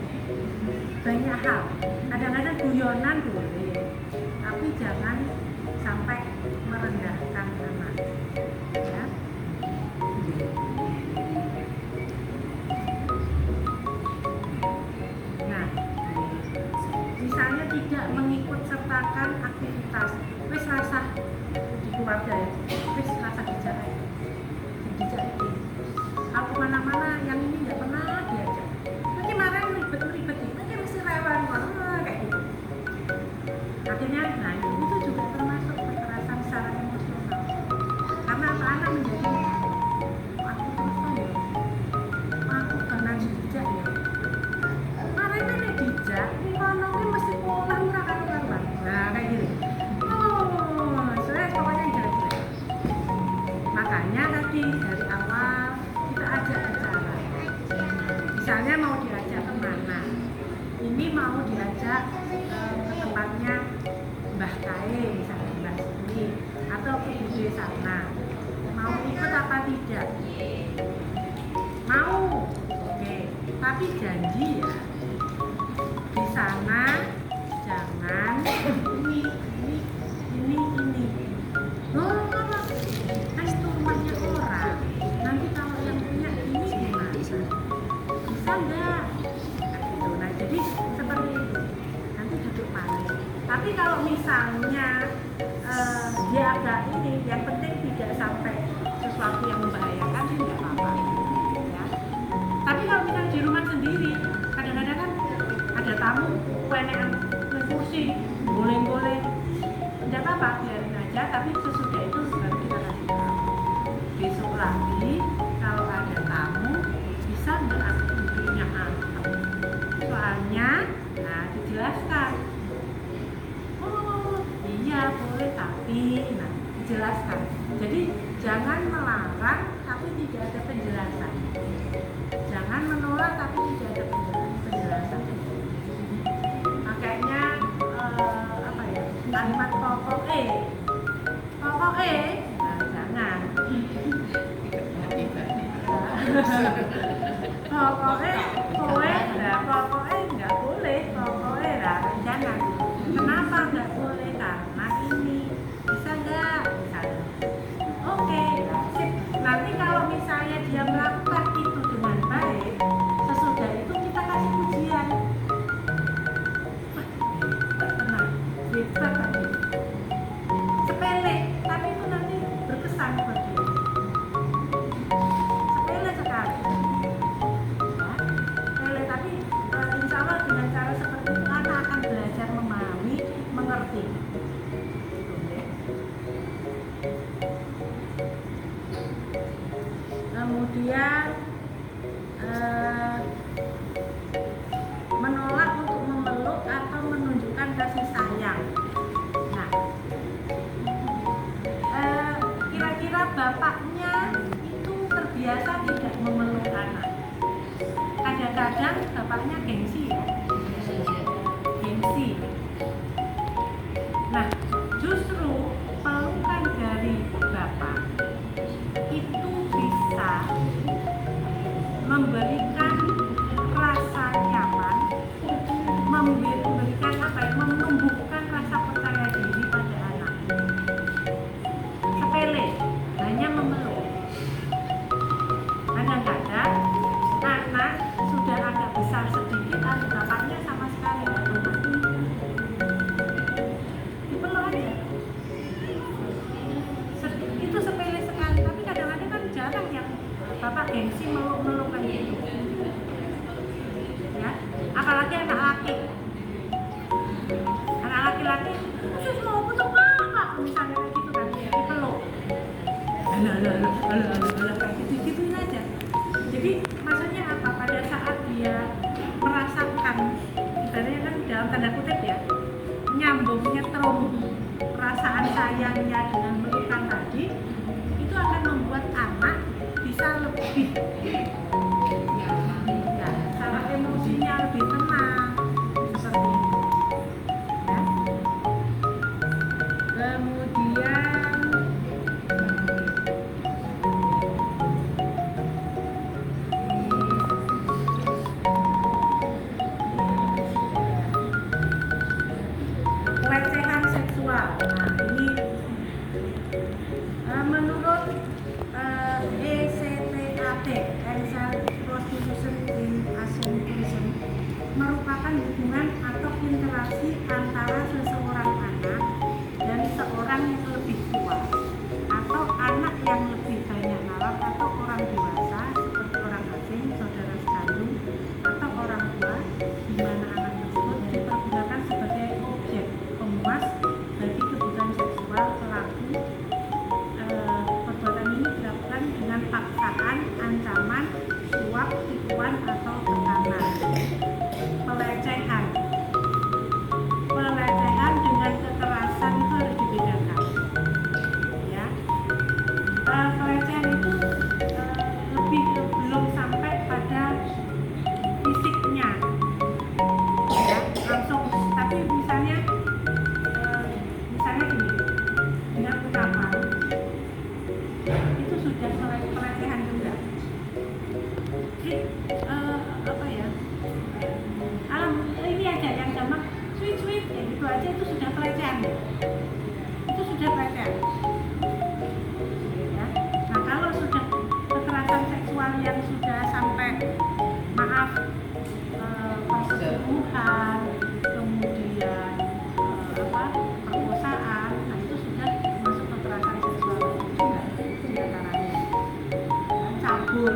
banyak hal. Kadang-kadang guyonan boleh, tapi jangan sampai merendahkan anak, ya. Nah, misalnya tidak mengikut sertakan aktivitas, wis rasa di keluarga ya, wis rasa dijak itu. Kalau kemana-mana yang ini nggak pernah diajak, nanti marah ribet, nanti mesti rewel, kayak gitu. Akhirnya, nah itu juga termasuk kekerasan secara emosional. Karena anak menjadi, aku apa ya, aku kena dijak ya. Marahnya nih dijak, ini ngomongnya mesti pulang ora karuan. Nah kayak gitu. Soalnya pokoknya jelek-jelek. Makanya tadi dari awal kita ajak bicara. Misalnya mau diajak kemana? Ini mau diajak ke tempatnya Mbah Kae, misalnya Mbah Sini, atau ke Bude sana. Mau ikut apa tidak? Mau, oke. Tapi janji ya, di sana jangan ini. Oh, apa? Restu rumahnya orang. Nanti kalau yang punya ini gimana? Bisa enggak? Gitu. Nah, jadi seperti itu. Nanti duduk panik. Tapi kalau misalnya dia agak ini, yang penting tidak sampai sesuatu yang membahayakan sih nggak apa-apa. Ya. Tapi kalau misalnya di rumah sendiri, kadang-kadang kan ada tamu, kenekan kursi, boleh-boleh, nggak apa-apa, biarin aja. Tapi sesudah itu baru kita kasih tahu. Besok lagi kalau ada tamu, bisa nggak aktivitasnya apa? Soalnya, nah dijelaskan. Oh iya boleh, tapi nah dijelaskan. Jadi jangan melarang tapi tidak ada penjelasan. Jangan menolak tapi tidak ada penjelasan. Makanya apa ya, kalimat pokoknya, nah, jangan. Pokoknya nggak boleh, pokoknya lah, jangan. Kenapa nggak boleh? Karena ini bisa nggak? Misalnya, oke, sip. Nanti kalau misalnya dia melakukan itu dengan baik, sesudah itu kita kasih pujian. Wah, tenang, hebat tadi. Sepele, tapi itu nanti berkesan buat dia. Sepele sekali. Ya, sepele, tapi insya Allah dengan cara seperti itu anak akan belajar memahami, mengerti. Kemudian menolak untuk memeluk atau menunjukkan kasih sayang. Nah, kira-kira bapaknya itu terbiasa tidak memeluk anak. Kadang-kadang bapaknya gengsi ya, gengsi. Nah, justru pelukan dari bapak itu bisa memberikan rasa nyaman, memberikan apa ya, Anak laki-laki, sus mau foto pak, misalnya kayak gitu kan, ya dipeluk. Alah, kayak gitu-gituin aja. Jadi maksudnya apa? Pada saat dia merasakan, ibaratnya kan dalam tanda kutip ya, nyambung nyetrum perasaan sayangnya dengan pelukan tadi, itu akan membuat anak bisa lebih ya, secara emosinya lebih tenang seperti itu ya. Kemudian pelecehan seksual. Nah ini menurut ECTAD, Child Prostitution in Asian Prison, merupakan hubungan atau interaksi antara seseorang anak dan seorang yang lebih tua atau anak yang lebih banyak nalar atau orang dewasa seperti orang asing, saudara sekandung atau orang tua, di mana anak tersebut dipergunakan sebagai objek pemuas bagi kebutuhan seksual pelaku. Perbuatan ini dilakukan dengan paksaan, ancaman, suap, tipuan atau tekanan. Pelecehan dengan kekerasan itu harus dibedakan ya. Pelecehan itu lebih belum sampai pada fisiknya ya, langsung, tapi misalnya gini, dengan ucapan itu sudah pelecehan juga. Jadi apa ya, ini aja yang gampang sweet ya, gitu aja itu sudah pelecehan ya. Itu sudah pelecehan ya. Nah kalau sudah kekerasan seksual yang sudah sampai maaf persetubuhan, kemudian perkosaan, nah itu sudah masuk kekerasan seksual juga diantaranya. Cabul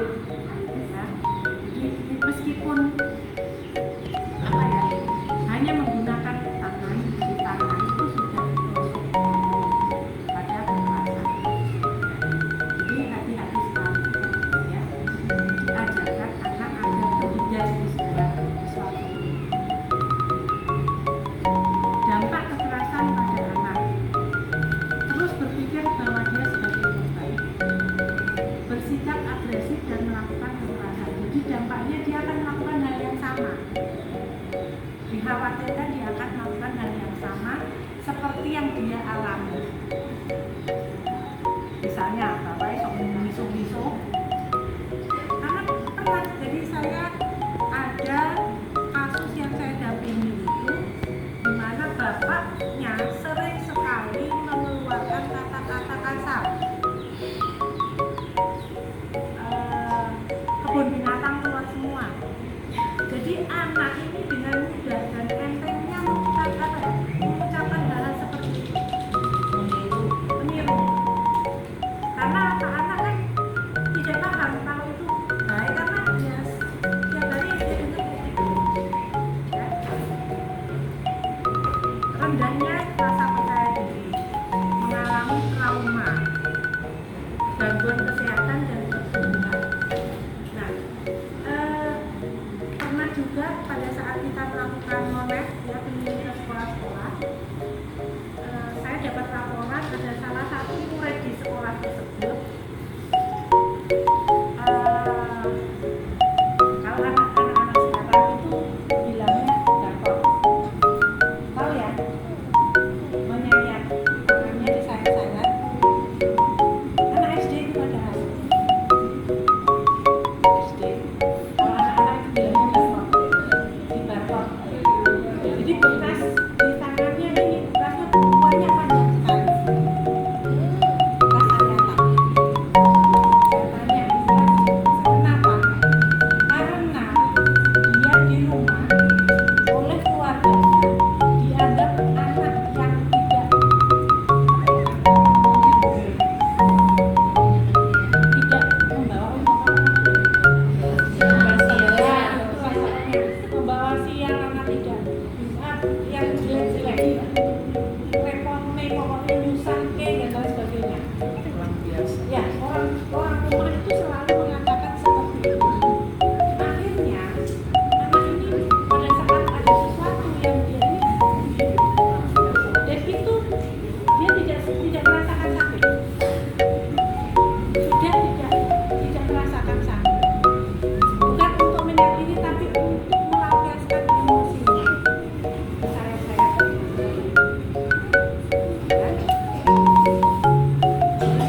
ya. Jadi meskipun apa ya, hanya menggunakan tangan itu sudah masuk pada kekerasan. Jadi hati-hati sekali ya, ajarkan anak agar terhindar dari segala sesuatu. Dampak kekerasan pada anak, terus berpikir bahwa dia sebagai korban, bersikap agresif dan melakukan kekerasan. Jadi dampaknya dia akan melakukan hal yang sama. Dikhawatirkan dia akan melakukan hal yang sama seperti yang dia alami. Misalnya bapak sok miso-miso, karena pernah, jadi saya ada kasus yang saya dampingi itu di mana bapaknya sering sekali mengeluarkan kata-kata kasar. Kebun binatang keluar semua. Jadi anak ini dengan mudah dan entengnya mengucapkan hal seperti itu. Meniru. Karena anak kan tidak paham kalau itu baik, karena dia tiap hari dia dengar itu. Ya. Rendahnya rasa percaya diri, mengalami trauma, gangguan kesehatan dan pertumbuhan. Nah, pernah juga pada saat kita melakukan monet ya, kunjungan ke sekolah-sekolah, saya dapat laporan ada salah satu murid di sekolah tersebut, kalau anak-anak sekarang itu bilangnya gatot, tahu ya? repotnya pokoknya nyusahin dan lain sebagainya. Orang biasa. Ya, orang rumah itu selalu mengatakan seperti itu. Akhirnya anak ini pada saat ada sesuatu yang dia ini dan itu dia tidak merasakan sakit. Sudah tidak merasakan sakit. Bukan untuk menyakiti tapi untuk melampiaskan emosinya. Saya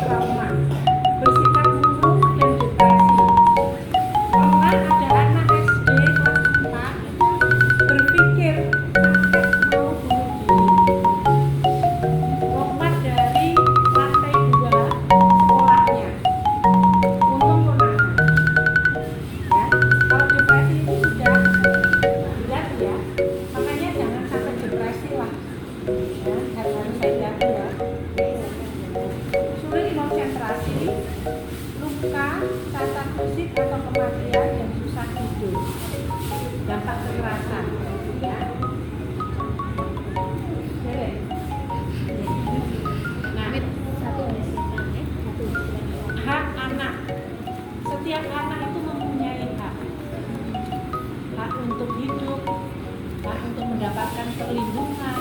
trauma, bersikap murung dan depresi. Pernah ada anak SD kelas 4 berpikir sampai mau bunuh diri. Lompat dari lantai 2 sekolahnya. Untung tunangan. Ya, kalau depresi itu sudah berat ya. Makanya jangan sampai depresi lah. Ya, harus hati-hati ya. Sulit konsentrasi, luka, cacat fisik atau kematian dan susah tidur. Dampak kekerasan, ya. Oke. Nah, hak anak. Setiap anak itu mempunyai hak. Hak untuk hidup, hak untuk mendapatkan perlindungan,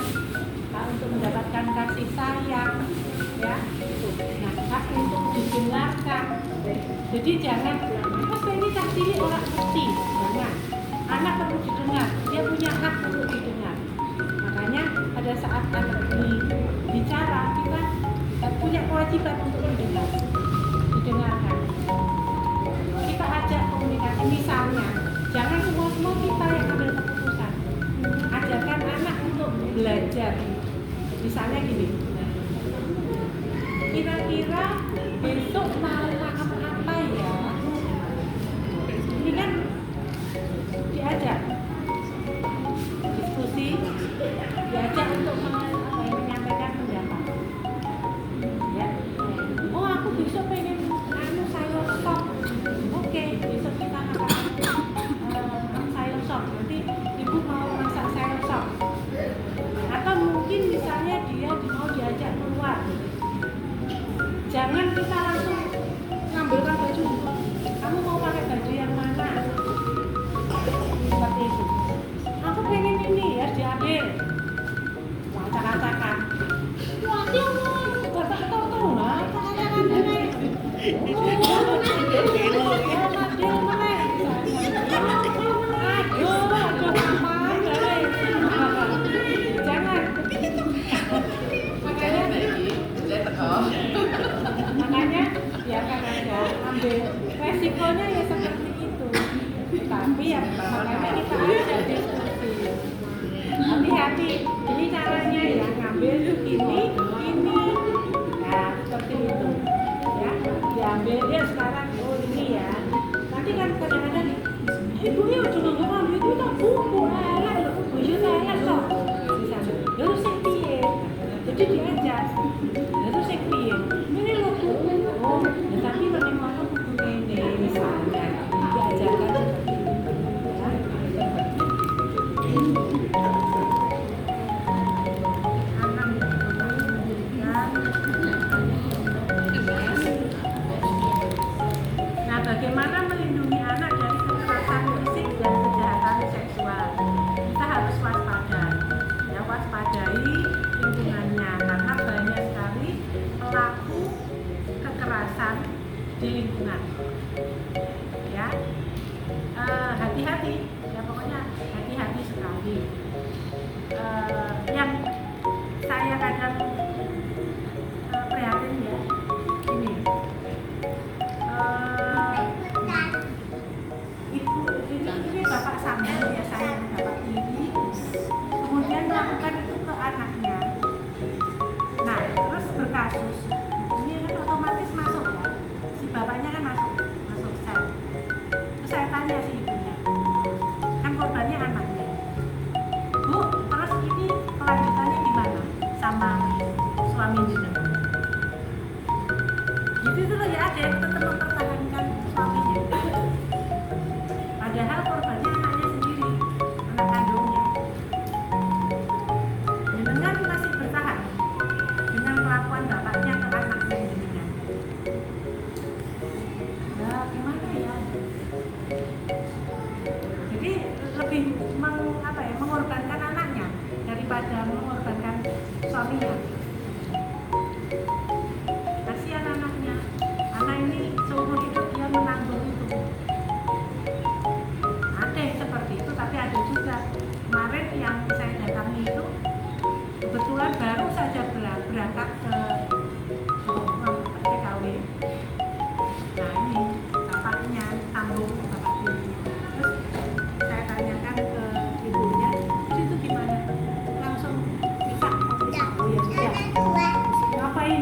hak untuk mendapatkan kasih sayang, ya. Nah, hak untuk didengarkan. Jadi jangan, mas ini kasih orang ngerti, jangan. Anak perlu didengar, dia punya hak untuk didengar. Makanya pada saat anak ini bicara, kita punya kewajiban untuk didengarkan. Kita ajak komunikasi, misalnya, jangan semua kita yang ambil keputusan. Ajarkan anak untuk belajar. Misalnya gini, kira-kira besok mau makan apa ya? Ini kan diajak diskusi, diajak untuk menyampaikan pendapat. Ya, oh aku besok pengen sayur sop. Oke, besok kita makan sayur sop. Nanti ibu mau masak sayur sop. Atau mungkin misalnya dia mau diajak keluar. Jangan kita langsung ngambilkan baju. Kamu mau pakai baju yang mana? Seperti itu. Aku pengen ini ya diambil. Acak-acakan. Wah, dia mau bapak tahu lah. Acak-acakan ini. Makanya biarkan aja, ambil resikonya ya seperti itu. Tapi ya makanya kita ada diskusi. Hati-hati, ini caranya ya ngambil ini. Nah seperti itu. Ya, diambil dia sekarang ini ya. Nanti kan kadang-kadang ibu ya cuma ngambil itu tak buku elek loh, baju elek loh. Terus saya piye? Jadi diajak. Terus saya piye? Ini loh buku. Oh, tapi lebih mana buku ini misalnya diajarkan seperti itu. Ya. Anak nah, bagaimana melindungi anak dari kekerasan fisik dan kejahatan seksual? Kita harus waspada, ya waspadai lingkungannya karena banyak sekali pelaku kekerasan di lingkungan. Ya, hati-hati, ya pokoknya hati-hati sekali. Yang saya kadang prihatin ya, ini. Ini bapak sambung ya saya bapak ini kemudian melakukan itu ke anaknya. Nah terus berkasus ini kan otomatis masuk ya, si bapaknya kan masuk sel. Terus saya tanya si ibunya, kan korbannya anaknya, Bu terus ini kelanjutannya gimana sama suami jenengan? Gitu tuh loh ya, ada yang tetap mempertahankan suaminya. Padahal korbannya anaknya sendiri, anak kandungnya. Jenengan suaminya. Kasihan anaknya, anak ini seumur hidup dia menanggung itu. Ada yang seperti itu, tapi ada juga kemarin yang saya datangi itu kebetulan baru saja berangkat ke TKW. Nah ini bapaknya tanggung bapak dirinya. Terus saya tanyakan ke ibunya, itu gimana? Langsung bisa? Oh ya sudah. Ngapain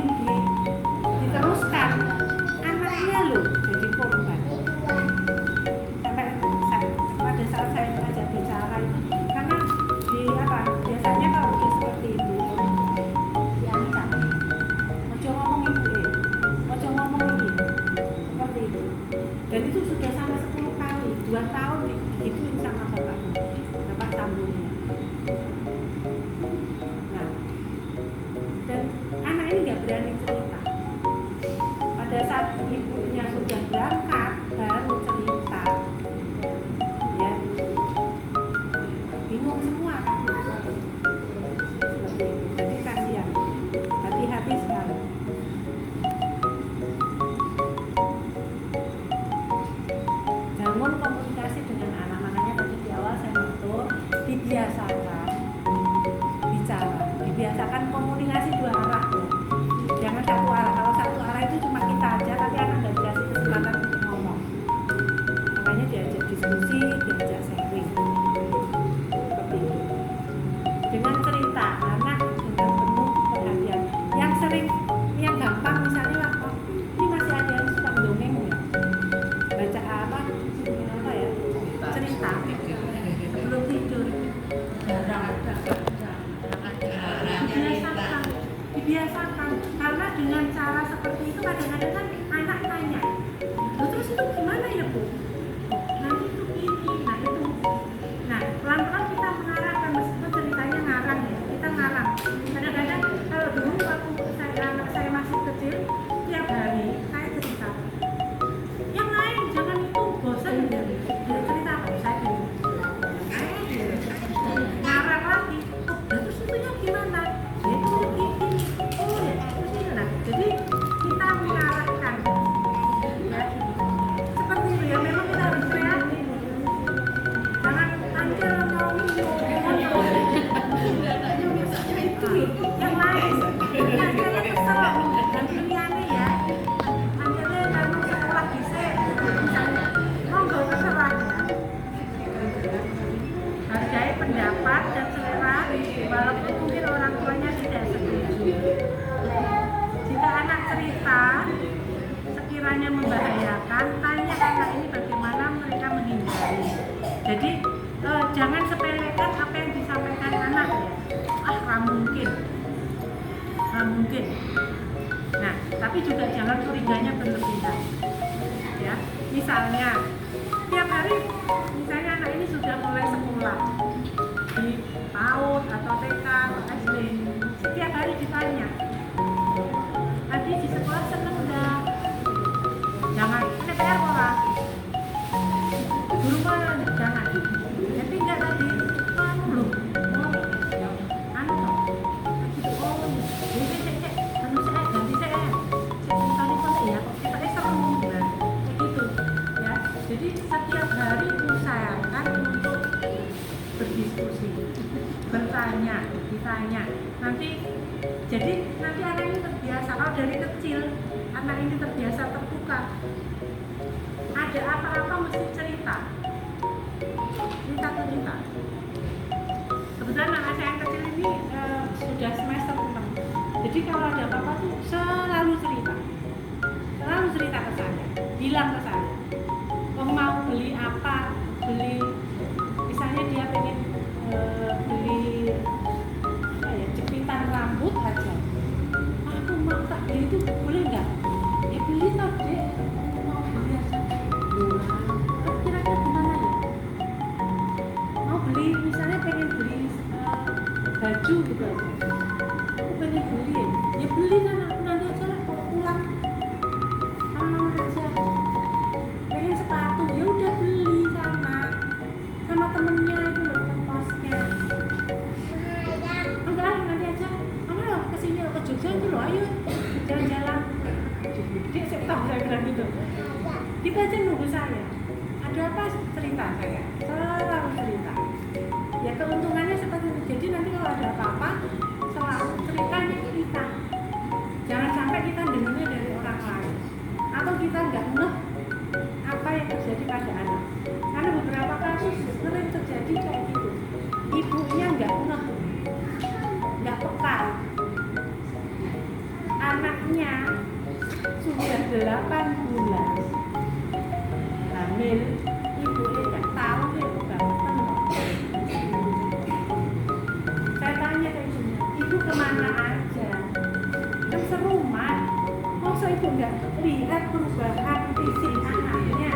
diteruskan? Anaknya loh jadi korban. Pada saat saya ajak bicara itu, karena biasanya kalau dia seperti itu, ya kan, ojo ngomong ibu, ojo ngomong ini, seperti itu. Dan itu sudah sampai 10 kali, 2 tahun digituin sama bapak sambungnya. Nah, dan anak ini nggak berani cerita. Pada saat ibunya sudah berangkat, baru cerita. Ya, bingung semua kan. Seperti itu. Jadi kasihan, hati-hati sekali. Bangun komunikasi dengan anak, makanya tadi di awal saya mengatur dibiasakan bicara, dibiasakan komunikasi 2 arah ya. Jangan 1 arah. Kalau 1 arah itu cuma kita aja, tapi anak nggak dikasih kesempatan untuk ngomong. Makanya diajak diskusi, diajak sharing. Seperti itu. Dengan cerita, anak dengan penuh perhatian. Yang sering, yang gampang misalnya ini masih ada yang suka dongeng ya. Baca apa ya? Cerita. Sebelum tidur. Jarang ada. Dibiasakan. Karena dengan cara seperti itu kadang-kadang kan anak tanya, "Loh, terus itu gimana ya Bu? Nanti itu ini, nah itu." Nah, pelan-pelan kita mengarahkan, meskipun ceritanya ngarang ya, kita ngarang. Kadang-kadang kalau dulu waktu anak saya masih kecil, tiap hari saya cerita. Yang lain jangan itu, bosan ya. Cerita apa? Saya gitu. Ngarang lagi. Oh, terus itunya gimana? Ya itu ini. Oh ya, terus ini. Nah, jadi kita mengarahkan. Ya, seperti itu ya. Memang kita harus kreatif. Jangan anjir yang lain. Anjirnya kesel dan pilihannya ya. Anjirnya kalau sekolah bisa, monggo terserah ya. Hargai pendapat dan selera, walaupun mungkin orang tuanya tidak setuju. Jika anak cerita sekiranya membahayakan, tanya anak ini bagaimana mereka menghindari. Jadi jangan sepelekan apa yang disampaikan anak ya. Nggak mungkin. Nah, tapi juga jangan curiganya berlebihan. Ya, misalnya tiap hari, misalnya anak ini sudah mulai sekolah di PAUD atau TK atau SD, setiap hari ditanya, tadi di sekolah seneng enggak? Jangan, ini PR orang guru mana? Jangan. Jadi enggak tadi belum anu toh ganti saya tadi pun ya kok kita seru nah begitu ya. Jadi setiap hari usahakan untuk berdiskusi, bertanya, ditanya. Jadi nanti anak ini terbiasa. Kalau dari kecil anak ini terbiasa terbuka, ada apa-apa mesti cerita. Kebetulan anak saya yang kecil ini sudah semester 6. Jadi kalau ada apa-apa tuh selalu cerita ke saya, bilang ke saya, mau beli apa, misalnya dia pengen beli jepitan rambut aja, aku mau tak beli itu boleh nggak? Ya beli toh dek, mau beli aja. Kira-kira gimana ya? Mau beli, misalnya pengen beli baju gitu aja, aku pengen beli ya beli nanti aja lah kalau pulang aja. Pengen sepatu ya udah beli sama temennya itu loh, kosnya Jogja itu loh, ayo jalan-jalan. Dia tahu saya bilang gitu. Kita aja nunggu saya. Ada apa cerita saya? Selalu cerita. Ya keuntungannya seperti itu. Jadi nanti kalau ada apa-apa selalu ceritanya kita. Jangan sampai kita dengarnya dari orang lain. Atau kita nggak ngeh apa yang terjadi pada anak. Karena beberapa kasus sering terjadi kayak gitu. Ibunya nggak ngeh, nggak peka. Anaknya sudah 8 bulan hamil, ibunya nggak tahu dia kebangetan. Saya tanya ke ibunya, ibu kemana aja? Kan serumah, masa ibu nggak lihat perubahan fisik anaknya?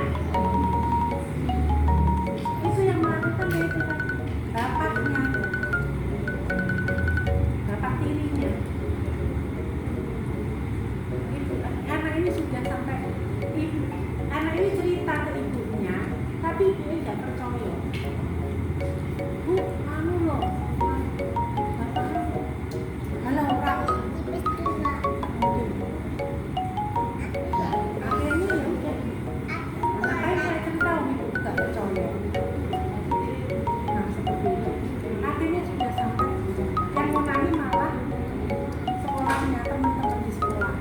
Itu yang melakukan ya itu kan bapaknya, bapak tirinya. Itu anak ini sudah sampai ibu, anak ini cerita ke ibunya, tapi ibunya nggak percaya. Bu, anu loh, bapak lo, halo orang. Akhirnya ya udah, ngapain saya cerita ibu nggak percaya. Nah seperti itu. Akhirnya sudah sampai yang mau nanya malah sekolahnya, teman-teman di sekolah.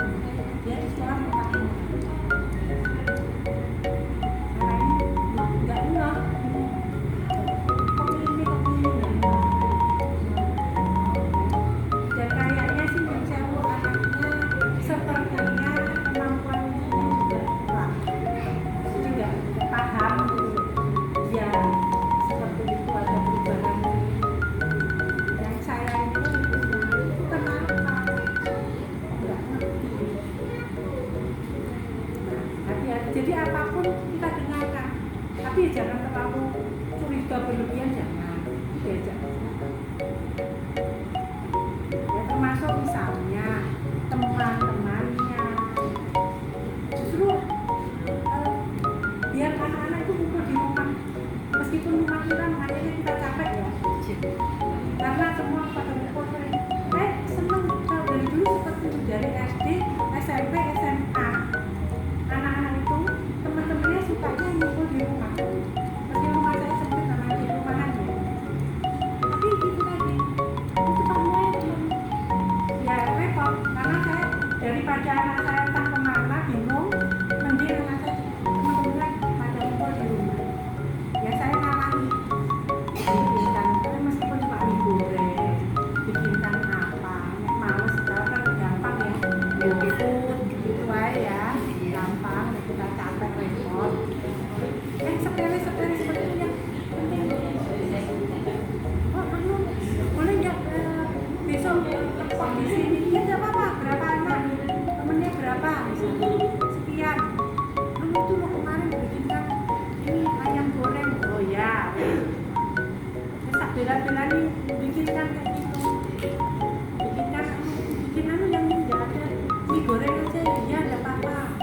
Dia di sekolah mau tanya. Karena ini nggak ngeh. Kok ini nggak ngeh. Dan kayaknya sih yang saya mau anaknya sepertinya kemampuannya juga kurang. Jadi nggak paham gitu. Ya seperti itu ada perubahan. Yang saya itu kenapa nggak ngerti. Nah, hati-hati. Jadi apapun kita dengarkan, tapi jangan terlalu curiga berlebihan, jangan. Diajak. Ya termasuk misalnya teman-temannya. Justru biar anak-anak itu kumpul di rumah. Meskipun rumah kita makanya kita capek ya. Karena semua pada ngumpul seneng kalau dari dulu seperti itu, dari SD, SMP, SMA. Anak-anak itu teman-temannya sukanya ngumpul di rumah. Meski rumah saya sempit sama di rumahan ya. Tapi itu tadi, itu temannya cuma ya repot. Karena saya daripada anak saya entah kemana bingung, mending anak saya teman-temannya pada ngumpul di rumah. Ya saya ngalahin. Bikinkan, meskipun cuma mie goreng, bikinkan apa, males sekarang kan gampang ya, GoFood gitu aja ya, gampang, kita capek repot. Yang sepele-sepele seperti itu yang penting. Oh anu, boleh nggak besok tepok di sini? Ya nggak apa-apa, berapa anak, temennya berapa, misalnya sekian. Anu itu lo kemarin bikinkan ini ayam goreng, oh ya. Bela-bela nih bikinkan kayak gitu, bikin anu yang nggak ada mie goreng aja ya nggak apa-apa.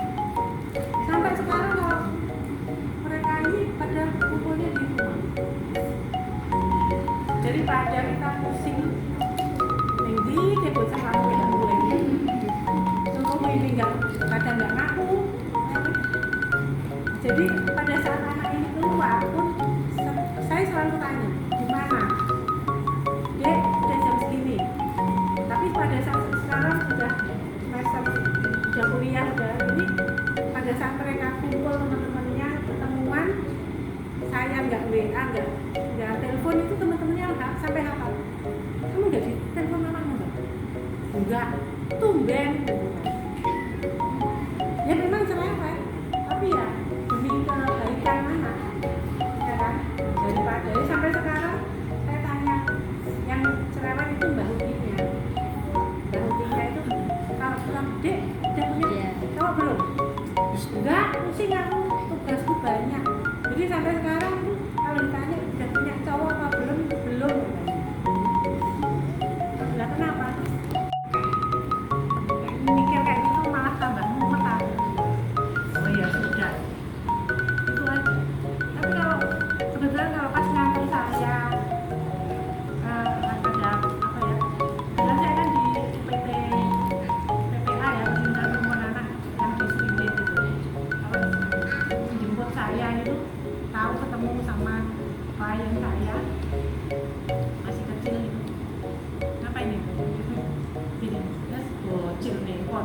Sampai sekarang kalau mereka ini pada kumpulnya di rumah, daripada kita pusing tinggi dia bocah kamu yang goreng suruh ini kadang nggak ngaku. Jadi pada saat anak ini keluar pun saya selalu tanya gimana, dia udah jam segini, tapi pada saat sekarang sudah semester, udah kuliah, udah ini, pada saat mereka kumpul teman-temannya ketemuan, saya nggak WA, nggak telepon, itu teman-temannya nggak sampai hafal. Kamu nggak di telepon mamamu enggak, tumben ya memang cerewet, tapi ya demi kebaikan anak ya kan. Daripada ya sampai sekarang saya tanya yang cerewet itu Mbak Hutinya itu kalau pulang dek udah punya cowok belum? Enggak, pusing aku, tugasku banyak. Jadi sampai sekarang kalau ditanya udah punya cowok apa belum? Belum. Lah kenapa? Mikir kayak gitu malah tambah mumet aku. Oh ya sudah, itu aja. Tapi kalau kebetulan kalau pas ngantor saya ada apa ya, kebetulan saya kan di PT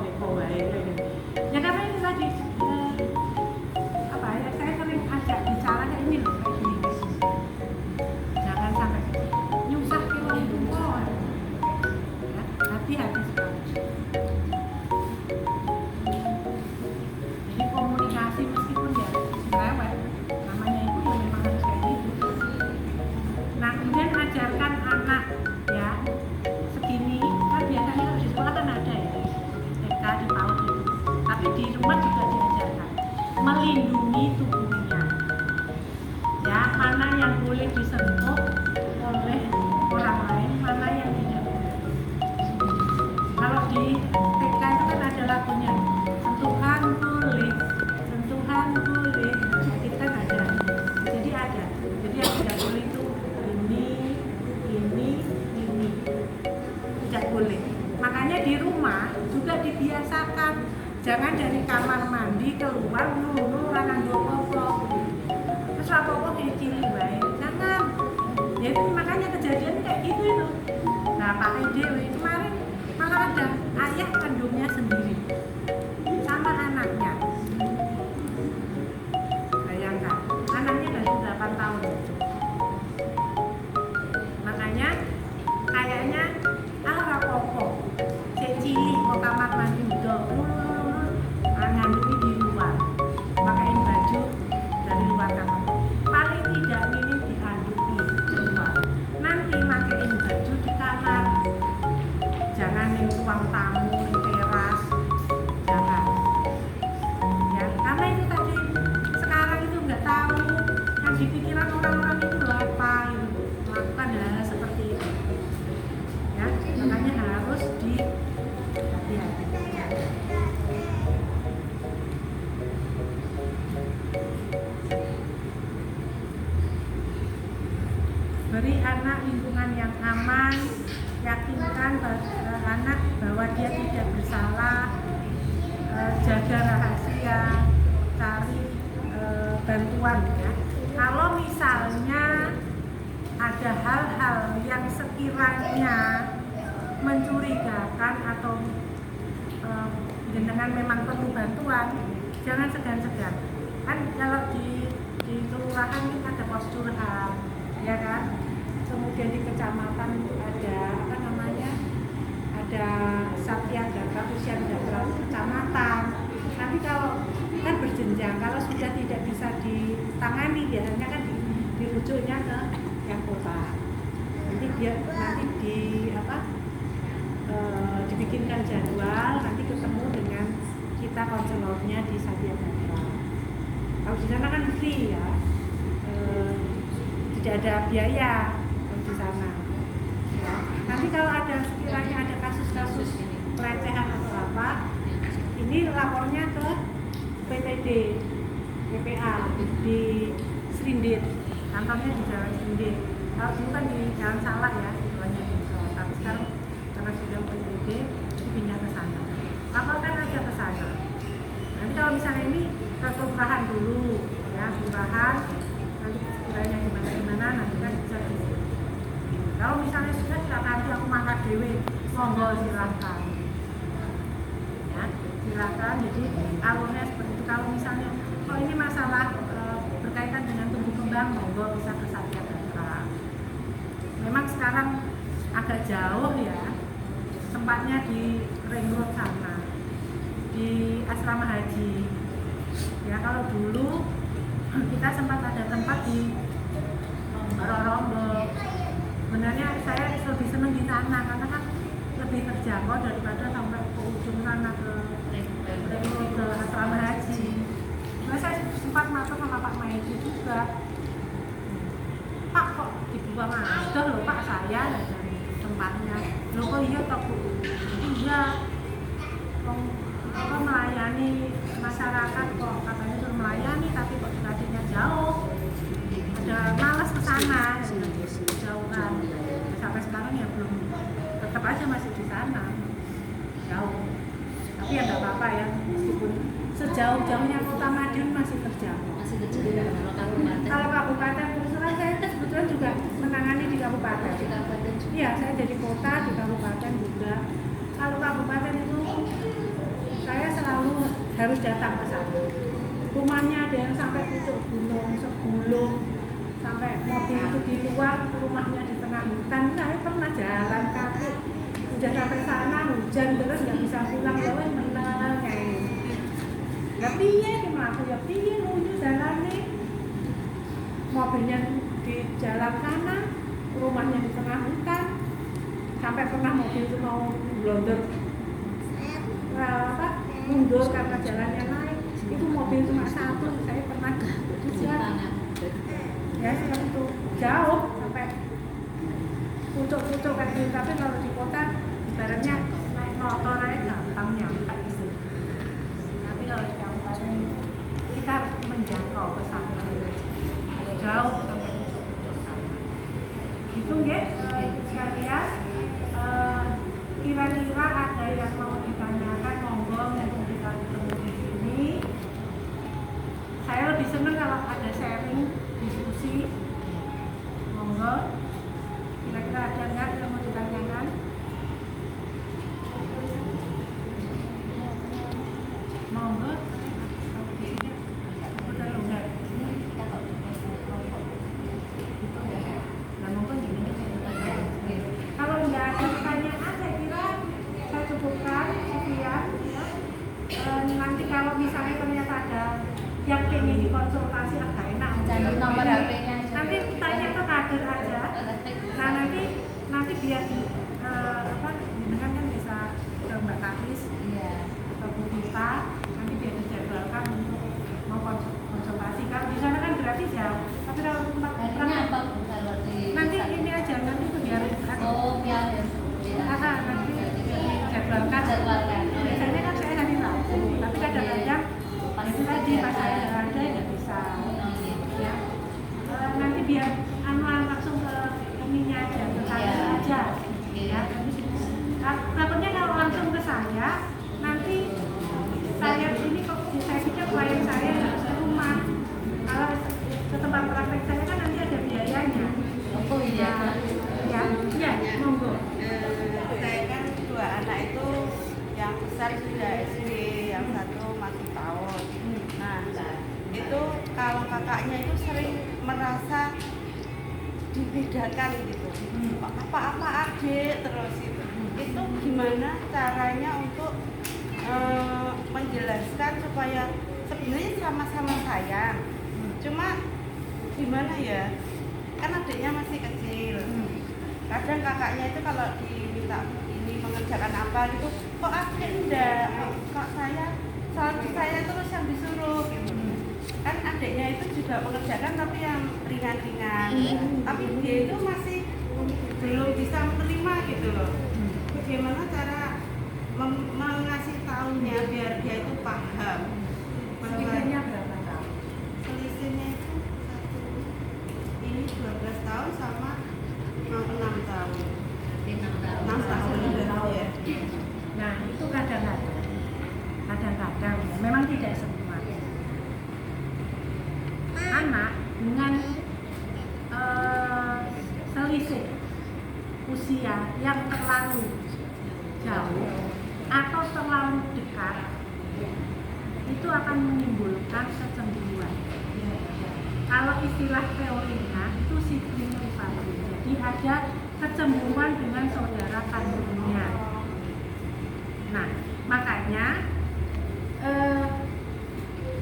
neko wae. Ya karena ini tadi apa ya, saya sering ajak bicara kayak ini loh, kayak gini. Jangan sampai nyusah ke wong tua. Ya, hati-hati sekali. Jadi komunikasi meskipun ya lewat, namanya itu ya memang harus kayak gitu. Nah kemudian ajarkan anak ya segini, kan biasanya kalau di sekolah kan ada ya TK di PAUD itu, tapi di rumah juga diajarkan melindungi tubuhnya ya, mana yang boleh disentuh oleh orang lain, mana yang tidak boleh. Kalau di TK itu kan ada lagunya, sentuhan boleh, sentuhan boleh, nah, kita kan ada, jadi ada, jadi yang tidak boleh itu ini tidak boleh. Makanya di rumah juga dibiasakan, jangan dari kamar mandi keluar nunggu lanang apa-apa terus apa-apa kayak cili bae, jangan ya. Itu makanya kejadian kayak gitu itu. Nah Pak Dewi kemarin malah ada ayah kandungnya sendiri sama anaknya, bayangkan anaknya baru 8 tahun. Makanya kayaknya apa-apa cek cilik kok kamar mandi udah ngandungi di luar, makain baju dari luar kamar, paling tidak minim diandungi di luar, nanti makain baju di kamar, jangan di ruang tamu, di teras, jangan ya, karena itu tadi sekarang itu nggak tahu yang dipikiran orang-orang itu apa gitu, melakukan hal seperti itu ya, makanya harus hati-hati. Beri anak lingkungan yang aman, yakinkan anak bahwa dia tidak bersalah, jaga rahasia, cari bantuan ya. Kalau misalnya ada hal-hal yang sekiranya mencurigakan atau jenengan memang perlu bantuan, jangan segan-segan. Kan kalau di kelurahan kita ada pos curhat, ya kan? Kemudian di kecamatan ada apa namanya? Ada Satya Pusyandagra kecamatan. Nanti kalau kan berjenjang, kalau sudah tidak bisa ditangani biasanya kan dirujuknya ke yang kota. Nanti dibikinkan jadwal, nanti ketemu dengan kita konselornya di Satya Pusyandagra. Kalau di sana kan free ya, tidak ada biaya di sana. Ya. Nanti kalau ada sekiranya ada kasus-kasus pelecehan atau apa, ini lapornya ke PPD, PPA di Serindit, kantornya di Jalan Serindit. Kalau dulu kan di Jalan Salak ya, istilahnya di Solo. Tapi sekarang karena sudah PPD, pindah ke sana. Laporkan aja ke sana. Nanti kalau misalnya ini ke kelurahan dulu, ya kelurahan, nanti sekiranya gimana nanti kan bisa di sini. Kalau misalnya sudah nanti aku mangkat dewe, monggo silahkan. Ya, silahkan. Jadi alurnya seperti itu. Kalau misalnya kalau ini masalah berkaitan dengan tumbuh kembang, monggo bisa ke Satya Pusyandagra. Memang sekarang agak jauh ya, tempatnya di Ring Road sana, di asrama haji. Ya kalau dulu kita sempat ada tempat di Rorombok. Sebenarnya saya lebih senang di sana karena kan lebih terjangkau daripada sampai ke ujung sana ke asrama haji. Nah, saya sempat masuk sama Pak Maidi juga. Pak kok dibuang aja loh Pak, saya dari tempatnya. Loh kok iya toh Bu? Iya. Kok melayani masyarakat kok katanya suruh melayani tapi kok tadinya jauh. Ada malas ke sana, jauh kan. Sampai sekarang ya belum, tetap aja masih di sana. Jauh. Tapi ya nggak apa-apa ya, meskipun sejauh-jauhnya Kota Madiun masih terjangkau. Masih kecil ya kalau kabupaten. Kalau kabupaten kebetulan saya sebetulnya juga menangani di kabupaten. Di kabupaten juga. Iya, saya jadi kota di kabupaten juga. Kalau kabupaten itu harus datang ke sana. Rumahnya ada yang sampai pucuk gunung, segulung, sampai mobil itu di luar, rumahnya di tengah hutan. Saya pernah jalan kaki, udah sampai sana hujan terus nggak bisa pulang, ya wes menang kayak gitu. Ya piye gimana? Ya piye nuju jalan nih, mobilnya di jalan sana, rumahnya di tengah hutan, sampai pernah mobil itu mau blunder, mundur karena jalannya naik. Itu mobil cuma satu, saya pernah juga. Ya seperti itu, jauh sampai pucuk-pucuk kayak gitu. Tapi kalau di kota, ibaratnya naik motor aja gampang nyampe gitu. Tapi kalau di kabupaten kita harus menjangkau ke sana, jauh sampai pucuk-pucuk sana. Itu ya, sekalian. Kira-kira ada yang mau ditanyakan, monggo yang kita ketemu di sini. Saya lebih senang kalau ada sharing, diskusi. Monggo. Kira-kira ada nggak yang mau ditanyakan? Monggo. Udah enggak? Nah, monggo gini. Kalau nggak ada pertanyaan, saya kira saya cukupkan sekian. Ya. Nanti kalau misalnya ternyata ada yang ingin dikonsultasi agak enak, Jangan nomor HP-nya. nanti tanya ke kader aja. Nah nanti biar dengan kan bisa ke Mbak Karis Iya. atau Bu Vita, nanti biar dijadwalkan untuk mau konsultasi. Kalau di sana kan gratis ya, tapi kalau tempat Artinya apa Bu kalau di nanti ini aja, nanti itu biar Oh, biar ya. nanti dijadwalkan. Biasanya kan saya hari Rabu, tapi kadang-kadang itu tadi pas saya ada nggak bisa. Ya. Nanti biar langsung ke ininya aja, ke saya aja. Ya. Takutnya kalau langsung ke saya, nanti saya ini kok saya pikir klien saya harus ke rumah. Kalau ke tempat praktek saya kan nanti ada biayanya. Oh iya. Ya, monggo. Saya kan 2 anak itu, yang besar sudah SD, yang satu masih tahun. Nah, itu kalau kakaknya itu sering merasa dibedakan gitu. Apa-apa adik terus itu gimana caranya untuk menjelaskan supaya sebenarnya sama-sama sayang. Cuma gimana ya? Kan adiknya masih kecil. Kadang kakaknya itu kalau diminta ini mengerjakan apa gitu, kok adik enggak, kok saya selalu saya terus yang disuruh gitu. Kan adiknya itu juga mengerjakan tapi yang ringan-ringan, tapi dia itu masih belum bisa menerima gitu loh. Bagaimana cara mengasih tahunya biar dia itu paham. Selisihnya berapa tahun? Selisihnya itu ini 12 tahun sama 6 tahun. 6 tahun ya. Nah itu kadang-kadang ya, memang tidak semua anak dengan selisih usia yang terlalu jauh atau terlalu dekat itu akan menimbulkan kecemburuan. Kalau istilah teorinya itu sibling rivalry, jadi ada kecemburuan dengan saudara kandungnya. Nah, makanya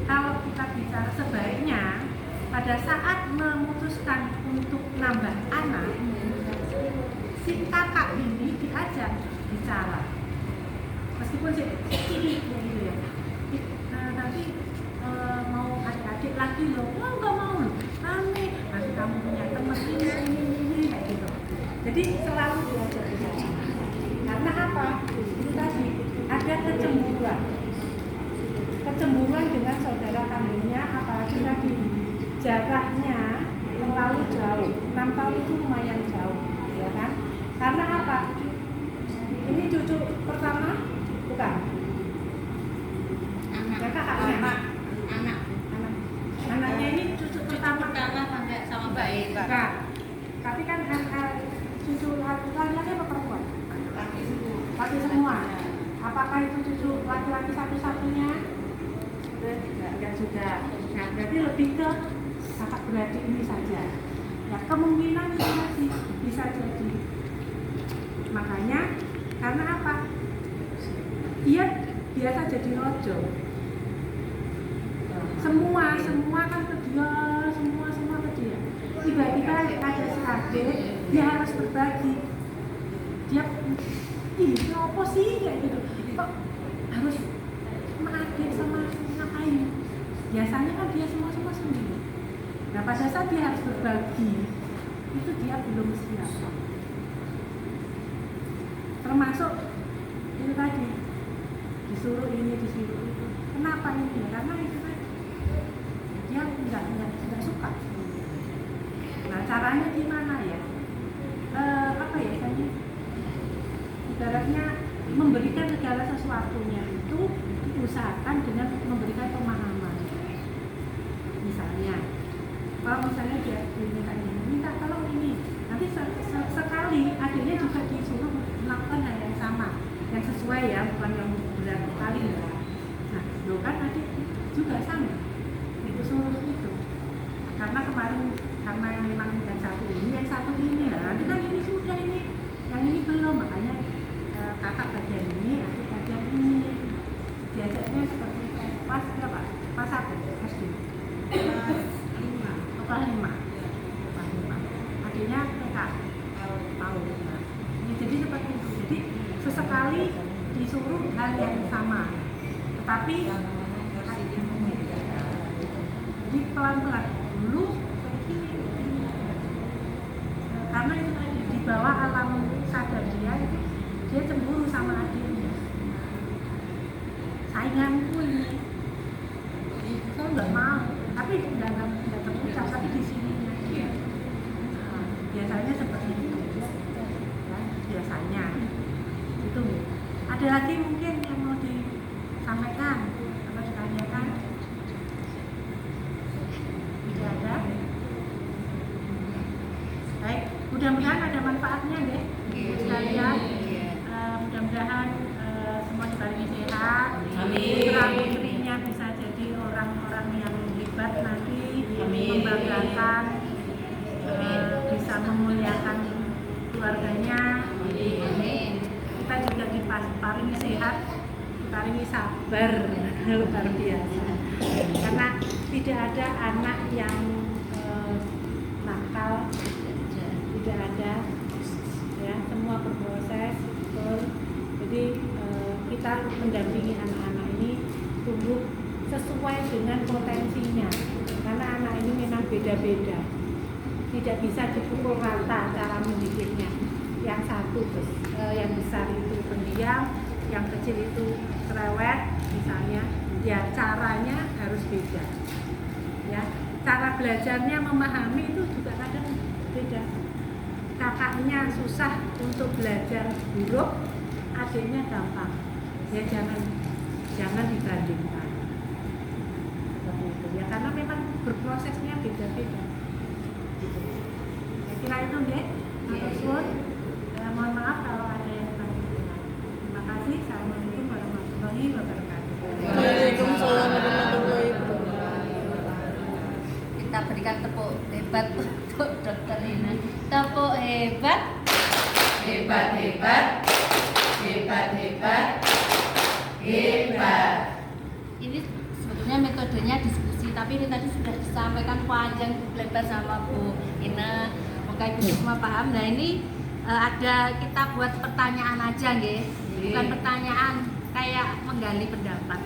kalau kita bicara sebaiknya pada saat memutuskan untuk nambah anak, si kakak ini diajak bicara, meskipun si cilik gitu ya. Nanti mau adik-adik lagi loh, nggak mau loh, aneh. Nanti kamu punya teman ini kayak gitu. Jadi selalu diajak bicara. Karena apa? Itu tadi ada kecemburuan dengan saudara kandungnya, apalagi tadi jaraknya terlalu jauh. 6 tahun itu lumayan jauh, ya kan? Karena apa? Ini cucu pertama bukan? Ya kakaknya. Anaknya ini cucu pertama sama baik. bukan. Tapi kan cucu laki-laki apa perempuan? Laki semua. Apakah itu cucu laki-laki satu-satunya? Enggak juga. Nah, berarti lebih ke kakak beradik ini saja. Ya, kemungkinan masih bisa jadi. Makanya, karena apa? Dia biasa jadi rojo. Semua kan ke dia, semua ke dia. Tiba-tiba ada adik, dia harus berbagi. Dia, apa sih kayak gitu? Kok harus sama adik sama ngapain? Biasanya kan dia semua sendiri. Nah, pada saat dia harus berbagi, itu dia belum siap. Termasuk itu tadi, disuruh ini, disuruh itu. Kenapa ini? Ya, karena itu tadi dia nggak suka. Nah, caranya gimana ya? Apa ya tadi? Ibaratnya memberikan segala sesuatunya itu diusahakan dengan memberikan pemahaman. Misalnya, kalau misalnya dia minta tolong ini, nanti sekali adiknya juga disuruh melakukan hal yang sama, yang sesuai ya, bukan yang berat kali ya. Nah, lo kan adik juga sama, itu suruh itu. Karena kemarin karena yang memang yang satu ini ya, nanti kan ini sudah ini, yang ini belum, makanya kakak bagian ini, adik bagian ini. Diajaknya seperti itu. Pas berapa? Pas 1 SD. Kelas 5. Adiknya TK. Tahu. Nah, jadi seperti itu. Jadi sesekali disuruh hal yang sama, tetapi jadi pelan-pelan dulu karena itu tadi di bawah alam sadar dia cemburu sama adiknya. Sainganku ini, saya nggak mau, tapi nggak terucap, tapi di sininya dia. Nah, biasanya seperti itu, ya, biasanya itu. Ada lagi mungkin yang mau disampaikan atau ditanyakan? Tidak ada. Baik, mudah-mudahan ada manfaatnya deh, sekalian. Mudah-mudahan semua dibagi sehat. Putra-putrinya bisa jadi orang-orang yang hebat nanti, membanggakan, bisa memuliakan keluarganya. Kita juga diparingi sehat, diparingi sabar luar biasa. Karena tidak ada anak yang nakal, tidak ada, ya, semua berproses, betul. Jadi kita mendampingi anak-anak ini tumbuh sesuai dengan potensinya, karena anak ini memang beda-beda, tidak bisa dipukul rata cara mendidiknya. Yang satu yang besar itu pendiam, yang kecil itu cerewet misalnya, ya caranya harus beda, ya, cara belajarnya memahami itu juga kadang beda. Kakaknya susah untuk belajar huruf, adiknya gampang, ya jangan dibandingkan begitu ya, karena memang berprosesnya beda-beda gitu. Saya kira itu deh. Mohon maaf kalau ada yang kurang berkenan. Terima kasih. Assalamualaikum warahmatullahi wabarakatuh. Waalaikumsalam warahmatullahi wabarakatuh. Kita berikan tepuk hebat untuk Dokter Ina. Tepuk hebat. Hebat, hebat, hebat, hebat, hebat. Ini sebetulnya metodenya diskusi, tapi ini tadi sudah disampaikan panjang lebar sama Bu Ina. Semoga Ibu semua paham. Nah, ini ada kita buat pertanyaan aja, nggih. Bukan pertanyaan, kayak menggali pendapat.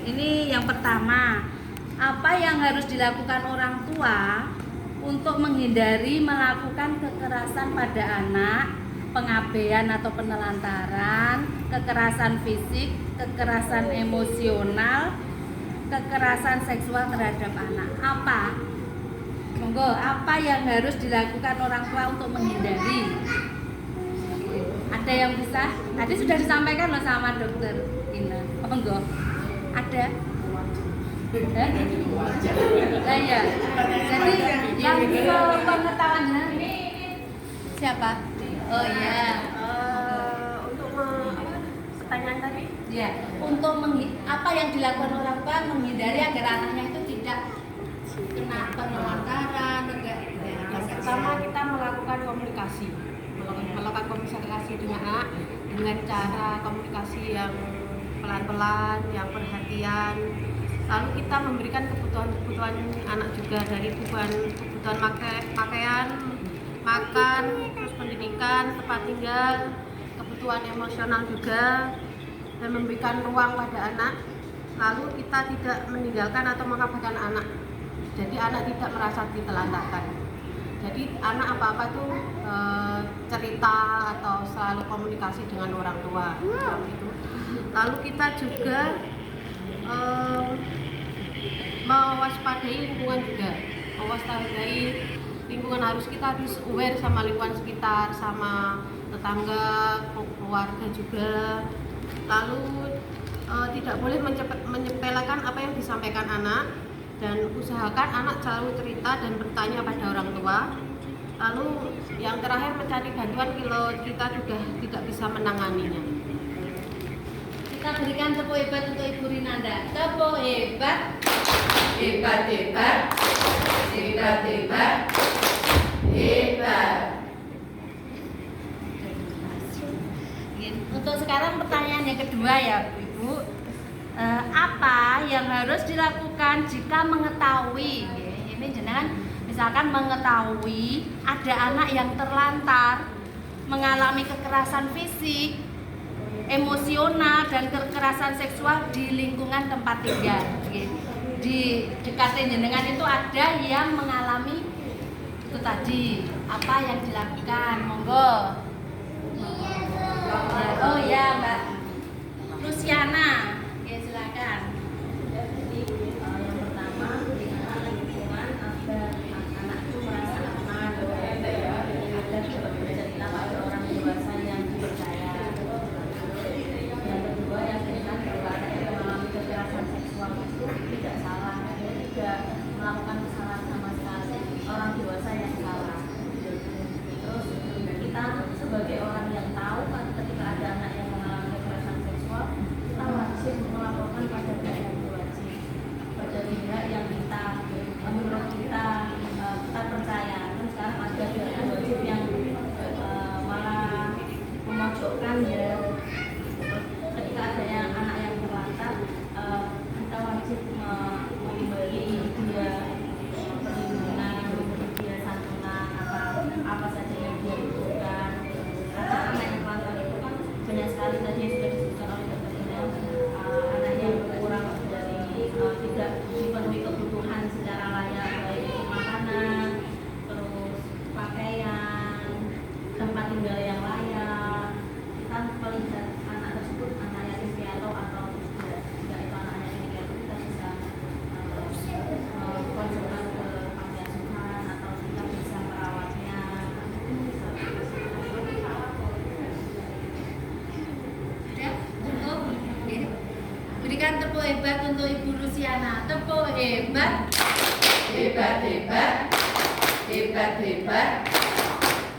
Ini yang pertama, apa yang harus dilakukan orang tua untuk menghindari melakukan kekerasan pada anak, pengabaian atau penelantaran, kekerasan fisik, kekerasan emosional, kekerasan seksual terhadap anak? Apa? Monggo, apa yang harus dilakukan orang tua untuk menghindari? Ada yang bisa? Tadi sudah disampaikan loh sama Dokter Ina. Monggo. Ada? Nah, ya. Jadi yang pengetahuan siapa? Oh iya. Untuk pertanyaan tadi? Ya, untuk apa yang dilakukan orang tua menghindari agar anaknya itu tidak kena penelantaran, enggak. Yang pertama kita melakukan komunikasi dengan anak dengan cara komunikasi yang pelan-pelan, yang perhatian. Lalu kita memberikan kebutuhan anak juga, dari kebutuhan pakaian, makan, terus pendidikan, tempat tinggal, kebutuhan emosional juga, dan memberikan ruang pada anak. Lalu kita tidak meninggalkan atau mengabaikan anak. Jadi anak tidak merasa ditelantarkan. Jadi anak apa-apa tuh cerita atau selalu komunikasi dengan orang tua gitu. Lalu kita juga mewaspadai lingkungan juga, mewaspadai lingkungan, kita harus aware sama lingkungan sekitar, sama tetangga, keluarga juga. Lalu tidak boleh menyepelekan apa yang disampaikan anak, dan usahakan anak selalu cerita dan bertanya pada orang tua. Lalu yang terakhir mencari bantuan kalau kita sudah tidak bisa menanganinya. Kita berikan tepuk hebat untuk Ibu Rinanda. Tepuk hebat. Hebat, hebat. Hebat, hebat. Hebat. Untuk sekarang pertanyaan yang kedua ya Ibu. Apa yang harus dilakukan jika mengetahui, ini jenengan misalkan mengetahui ada anak yang terlantar, mengalami kekerasan fisik, emosional, dan kekerasan seksual di lingkungan tempat tinggal. Di dekat jenengan itu ada yang mengalami itu tadi, apa yang dilakukan? Monggo. Oh ya Mbak Luciana. Silakan. Jadi yang pertama dengan lingkungan agar anak itu merasa aman, ada bercerita pada orang dewasa yang dipercaya. Yang kedua yang dengan anak yang mengalami kekerasan seksual itu tidak salah, dia tidak melakukan kesalahan sama sekali, orang dewasa yang salah. Terus kita sebagai orang yang tahu kan ketika ada anak yang mengalami kekerasan seksual, kita wajib melaporkan pada pihak yang berwajib, pada pihak yang kita menurut kita percaya. Kan sekarang ada pihak yang wajib yang malah memojokkan ya. Ketika ada yang anak yang terlantar, kita wajib memberi dia perlindungan, memberi dia santunan, apa saja yang dia butuhkan. Karena anak yang terlantar itu kan banyak sekali tadi yang sudah disebutkan oleh anak yang kurang dari tidak dipenuhi kebutuhan secara layak, baik makanan, terus pakaian, tempat tinggal yang layak. Kita melihat anak tersebut anak yatim piatu atau tidak itu anak yatim piatu, kita bisa konsultan ke panti asuhan atau kita bisa merawatnya. Berikan tepuk hebat untuk Ibu Luciana. Tepuk hebat. Hebat, hebat. Hebat, hebat.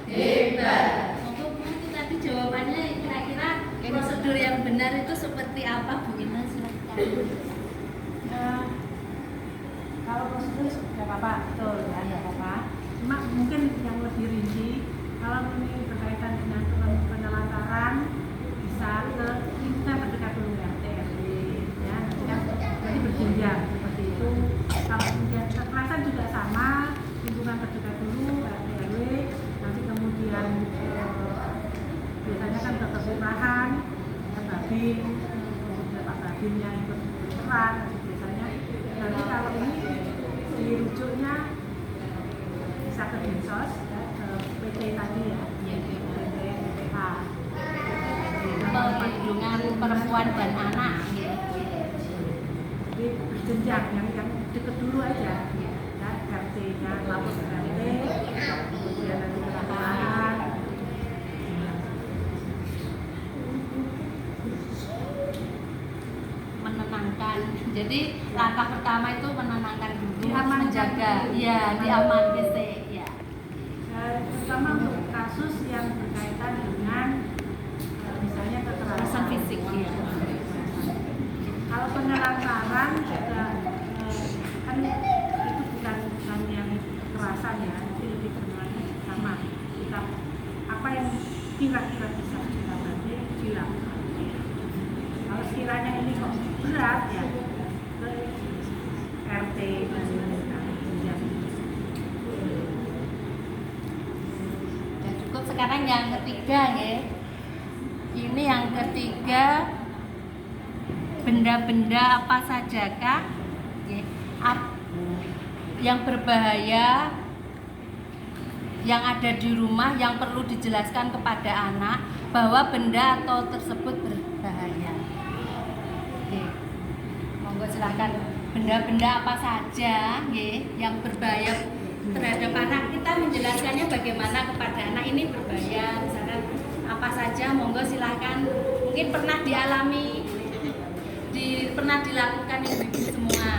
Hebat. Untuk itu tadi jawabannya kira-kira prosedur yang benar itu seperti apa Bu Ina? Silakan. Kalau prosedur nggak apa-apa, betul ya, nggak apa-apa. Cuma mungkin yang lebih rinci, kalau ini berkaitan dengan penelantaran, bisa ke kita terdekat dulu ya, TRW, ya, nanti kan jadi berjenjang seperti itu. Kalau kemudian kekerasan juga sama, lingkungan terdekat dulu, TRW, nanti kemudian biasanya kan ke kelurahan, ke Babin, kemudian Pak Babinnya ikut berperan, biasanya. Nanti kalau ini dirujuknya bisa ke Dinsos, ya, ke PT tadi ya, PT PPH. Perlindungan perempuan dan anak. Jadi berjenjang, yang deket dulu aja, ya, RT-nya lapor ke RT, kemudian nanti ke kelurahan. Menenangkan. Jadi langkah pertama itu menenangkan dulu, Diamankan menjaga, dulu. ya, diamankan ya. Terutama untuk kasus yang berkaitan dengan misalnya kekerasan Kekerasan fisik, ya. penelantaran juga kan itu bukan yang kekerasan ya, tapi lebih bernuansa sama kita apa yang kira-kira bisa kita bantu dilakukan. Kalau sekiranya ini kok berat ya ke RT dan Ya cukup. Sekarang yang ketiga ya. Ini yang ketiga, benda-benda apa sajakah yang berbahaya yang ada di rumah yang perlu dijelaskan kepada anak bahwa benda atau tersebut berbahaya. Oke. Monggo silakan. Benda-benda apa saja yang berbahaya terhadap anak, kita menjelaskannya bagaimana kepada anak ini berbahaya, misalkan apa saja, monggo silakan. Mungkin pernah dialami, pernah dilakukan ibu-ibu semua.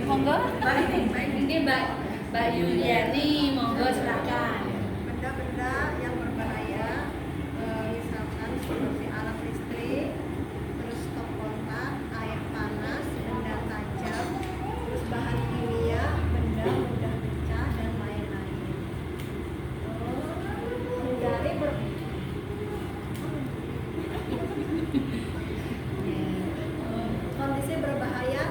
Monggo, ini Mbak Yuliani, monggo silakan. Benda-benda yang berbahaya, misalkan seperti alat listrik, terus stop kontak, air panas, benda tajam, terus bahan kimia, benda mudah pecah dan lain-lain. Terus hindari kondisi berbahaya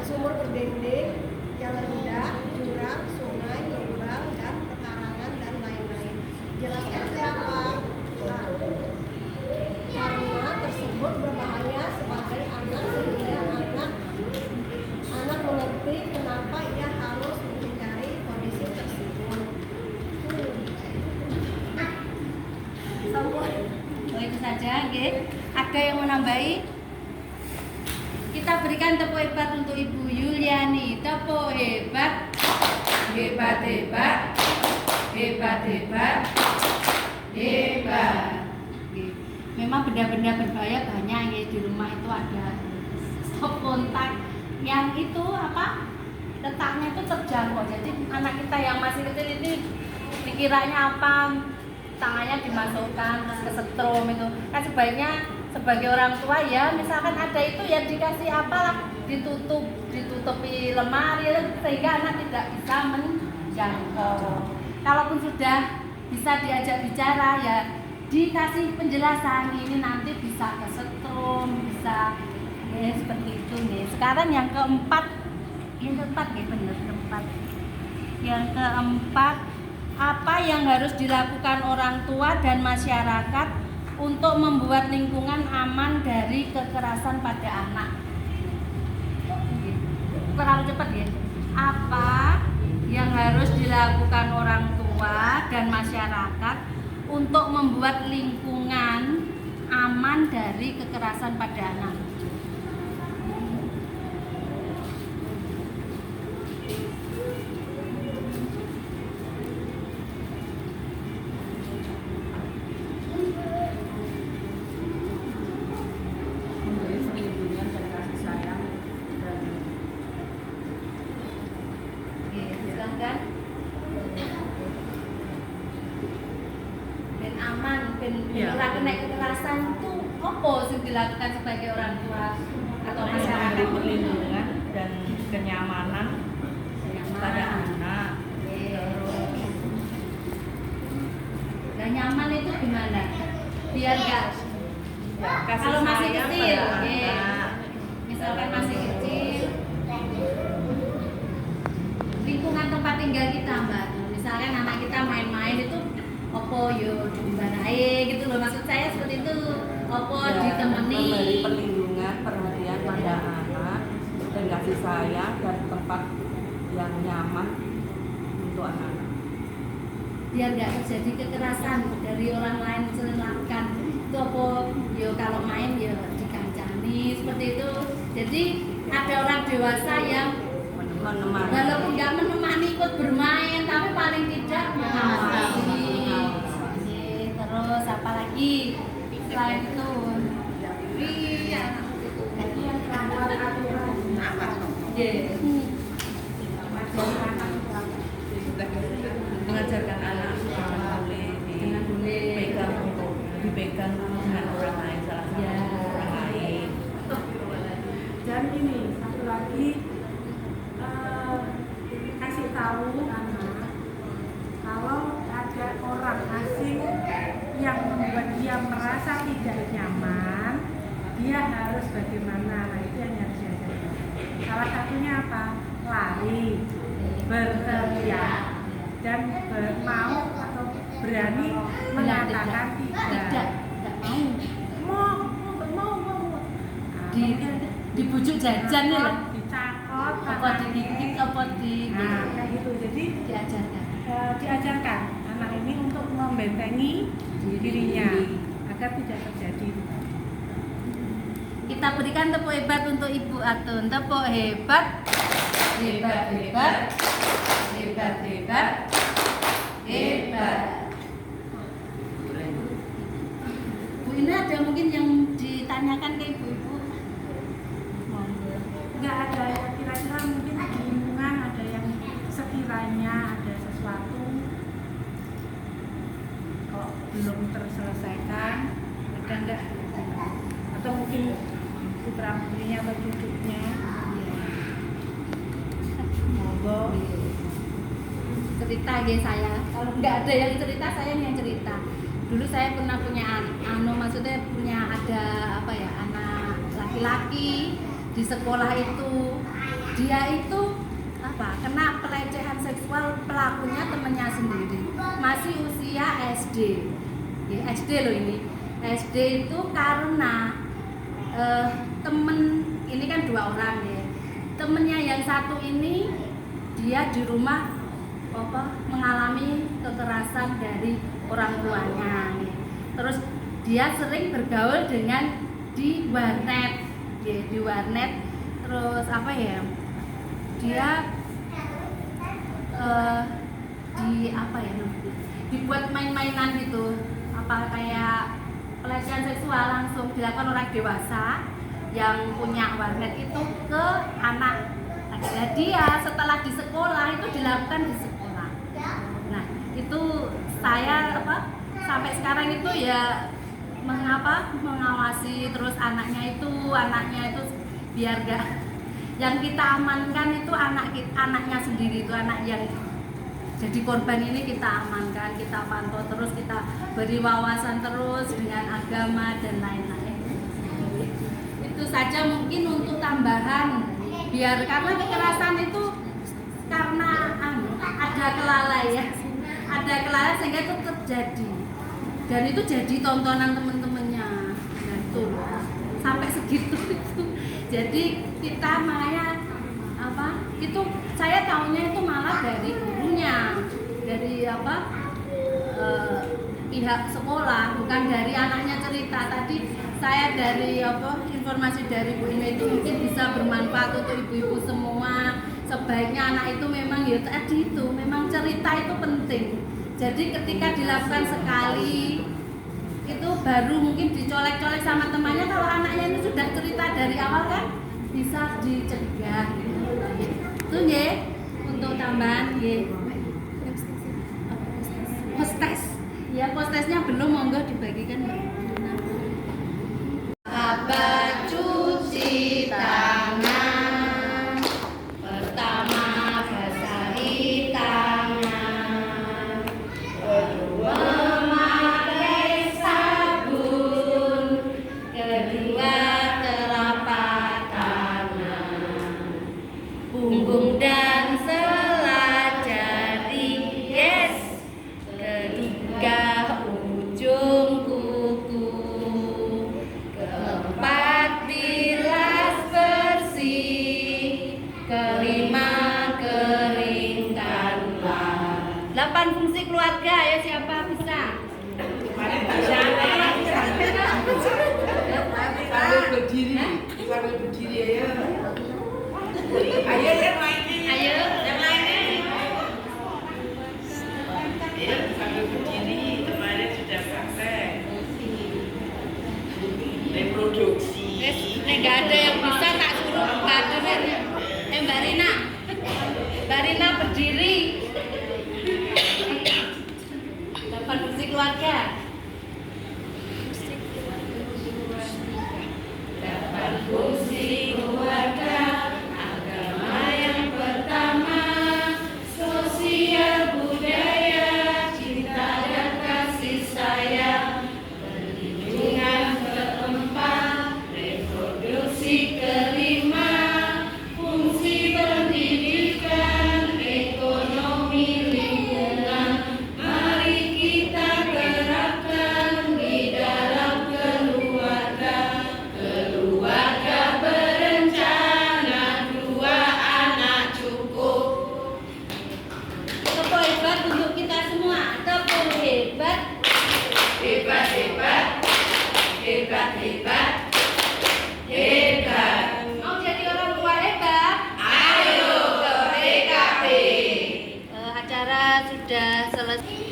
sumur berdinding yang rendah, jurang, sungai, lubang, dan pekarangan dan lain-lain. Jelaskan kenapa? Nah, karena tersebut berbahaya sebagai anak sehingga anak mengerti kenapa ia harus menghindari kondisi tersebut. Oh, itu saja, nggih. Ada yang menambahi? Kita berikan tepuk hebat untuk Ibu Yuliani. Tepuk hebat. Hebat, hebat. Hebat, hebat. Hebat. Oke. Memang benda-benda berbahaya banyak ya di rumah itu ada stop kontak yang itu apa? Letaknya itu terjangkau. Jadi anak kita yang masih kecil ini pikirannya apa? Tangannya dimasukkan terus kesetrum itu. Kan sebaiknya sebagai orang tua ya, misalkan ada itu ya dikasih apalah, ditutupi lemari sehingga anak tidak bisa menjangkau. Kalaupun sudah bisa diajak bicara ya dikasih penjelasan, ini nanti bisa kesetrum, bisa ya seperti itu nih. Sekarang yang keempat ya benar keempat. Yang keempat, apa yang harus dilakukan orang tua dan masyarakat untuk membuat lingkungan aman dari kekerasan pada anak? Terlalu cepat ya. Apa yang harus dilakukan orang tua dan masyarakat untuk membuat lingkungan aman dari kekerasan pada anak? Ora kena kekerasan itu apa sih dilakukan sebagai orang tua atau masyarakat? Memberi perlindungan dan kenyamanan pada anak. Nah, nyaman itu gimana? Biar enggak kalau masih kecil, misalkan masih kecil, lingkungan tempat tinggal kita, Mbak. Misalkan anak kita main-main itu opo yo dibanae gitu loh, maksud saya seperti itu. Opo Ya, ditemani, memberi perlindungan, perhatian pada anak dan kasih sayang dan tempat yang nyaman untuk anak-anak. biar nggak terjadi kekerasan dari orang lain sering melakukan itu opo yo kalau main yo dikancani seperti itu. Jadi ada orang dewasa yang Menemani. walaupun nggak menemani ikut bermain tapi paling tidak mengawasi. Terus apa lagi selain itu? Iya. Mengajarkan anak jangan boleh Jangan boleh. dipegang dengan orang lain, salah satu Ya. orang lain. Dan ini satu lagi, kasih tahu anak kalau ada orang asing yang membuat dia merasa tidak nyaman, dia harus bagaimana. Nah, itu yang harus diajarkan. Salah satunya apa? Lari, berteriak, dan mau atau berani mengatakan tidak. Mau. Dibujuk jajan ya lah. Dicakot, Apa digigit apa di nah kayak gitu. Jadi diajarkan. diajarkan anak ini untuk membentengi dirinya agar tidak terjadi. Kita berikan tepuk hebat untuk Ibu Atun. Tepuk hebat. Hebat, hebat. Hebat, hebat. Hebat. Bu, ini ada mungkin yang ditanyakan ke ibu-ibu? Monggo. Nggak ada ya, kira-kira mungkin di lingkungan ada yang sekiranya ada sesuatu kok belum terselesaikan, ada nggak? Atau mungkin putra putrinya atau cucunya? Monggo. Cerita ya saya. Kalau nggak ada yang cerita, saya yang cerita. Dulu saya pernah punya maksudnya punya ada apa ya, anak laki-laki di sekolah itu. Dia itu apa? Kena pelecehan seksual, pelakunya temennya sendiri. Masih usia SD. Ya, SD loh ini. SD itu karena temen ini kan 2 orang ya. Temennya yang satu ini dia di rumah mengalami kekerasan dari orang tuanya. Terus dia sering bergaul dengan di warnet, ya, di warnet. Terus apa ya? Dia di apa ya? Dibuat main-mainan gitu. Apa kayak pelecehan seksual langsung dilakukan orang dewasa yang punya warnet itu ke anak. Nah, dia setelah di sekolah itu dilakukan di sekolah. Nah, itu saya sampai sekarang itu ya mengawasi terus anaknya itu biar gak, yang kita amankan itu anaknya sendiri, itu anak yang jadi korban ini kita amankan, kita pantau terus, kita beri wawasan terus dengan agama dan lain-lain. Itu saja mungkin untuk tambahan, biar karena kekerasan itu karena ada kelalaian, sehingga itu terjadi, dan itu jadi tontonan teman-temannya. Nah, itu sampai segitu itu. Jadi kita makanya itu saya tahunya itu malah dari gurunya, dari pihak sekolah, bukan dari anaknya cerita. Tadi saya dari informasi dari Bu Ine itu mungkin bisa bermanfaat untuk ibu-ibu semua. Sebaiknya anak itu memang ya tadi itu memang cerita itu penting. Jadi ketika dilakukan sekali itu baru mungkin dicolek-colek sama temannya. Kalau anaknya ini sudah cerita dari awal kan bisa dicegah. Itu ya untuk tambahan ya. Hostes. Ya, hostesnya belum, monggo dibagikan. Apa cuci tangan? Pertama basahi tangan. Kedua memakai sabun. Kedua telapak tangan. Punggung dan sela jari. Yes. Ketiga ujung kuku. Keempat bilas bersih. Kelima keringkanlah. 8 fungsi keluarga ya, siapa bisa? Sambil berdiri ayo. Ayo yang lainnya. Ayo, yang lainnya. Ayo sambil berdiri, kemarin sudah praktek. Reproduksi. Nek gak ada yang bisa tak suruh Mbak Dun Mbak Rina. Mbak Rina berdiri. Dapat kursi keluarga. Dapat kursi keluarga. Agama yang pertama, sosial budaya, cinta dan kasih sayang, perlindungan keempat, reproduksi kelima, fungsi pendidikan, ekonomi lingkungan. Mari kita terapkan di dalam keluarga. Keluarga berencana, 2 anak cukup. Tepuk hebat untuk kita semua. Tepuk hebat. Hebat, hebat. Hebat, hebat. Hebat. Mau jadi orang tua hebat? Ayo ke PKP. Acara sudah selesai.